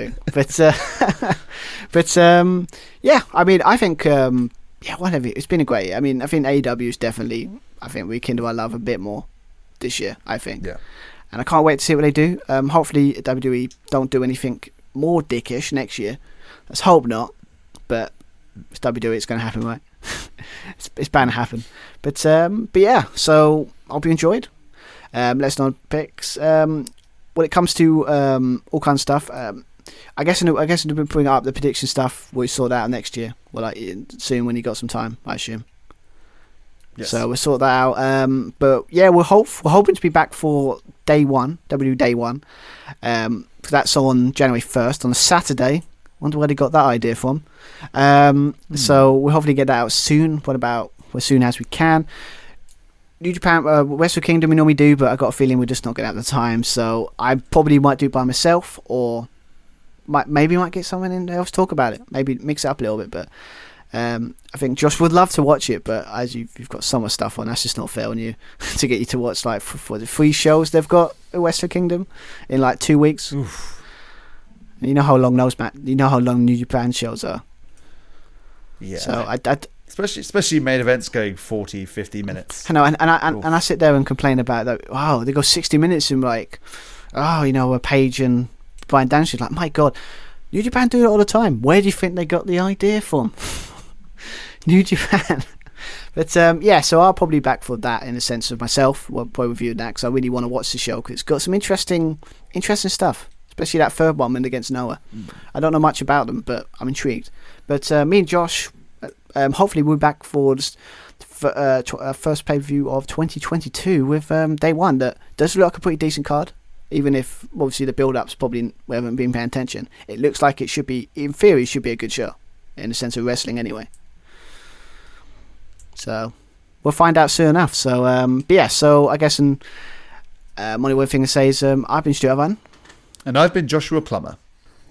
yeah, I mean, I think whatever. It's been a great. I mean, I think AEW is definitely. I think rekindle our love a bit more this year. I think. Yeah. And I can't wait to see what they do. Hopefully, WWE don't do anything more dickish next year. Let's hope not. But it's WWE. It's going to happen, right? It's bound to happen. But yeah, so I hope you enjoyed. Let us know picks. When it comes to all kinds of stuff, I guess we'll bring up the prediction stuff. We'll sort that out next year. Well, like soon when you got some time, I assume. Yes. So we'll sort that out. But yeah, we're hoping to be back for day one, Day One. That's on January 1st on a Saturday. Wonder where they got that idea from. So we'll hopefully get that out soon. As soon as we can. New Japan, Wrestle Kingdom we normally do, but I got a feeling we're just not going to have the time. So I probably might do it by myself, or might get someone in else to talk about it. Maybe mix it up a little bit. But I think Josh would love to watch it, but as you've got so much stuff on, that's just not fair on you to get you to watch like for the 3 shows they've got at Wrestle Kingdom in like 2 weeks. Oof. You know how long New Japan shows are. Yeah. So I especially main events going 40, 50 minutes. I know, and I sit there and complain about that. Wow, they go 60 minutes and like, a Page and Bryan Danielson. Like, my God, New Japan do it all the time. Where do you think they got the idea from? New Japan. But so I'll probably back for that in the sense of myself. We'll probably review that because I really want to watch the show because it's got some interesting stuff. Especially that third one against Noah. I don't know much about them, but I'm intrigued. But me and Josh, hopefully we're back for first pay-per-view of 2022 with Day One. That does look like a pretty decent card, even if obviously the build-ups probably we haven't been paying attention. It looks like it should be, in theory, should be a good show, in the sense of wrestling anyway. So we'll find out soon enough. So so I guess only one thing to say is I've been Stuart Van. And I've been Joshua Plummer.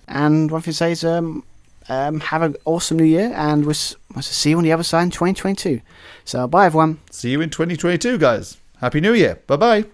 And one thing to say is have an awesome new year, and we'll see you on the other side in 2022. So bye everyone. See you in 2022, guys. Happy New Year. Bye-bye.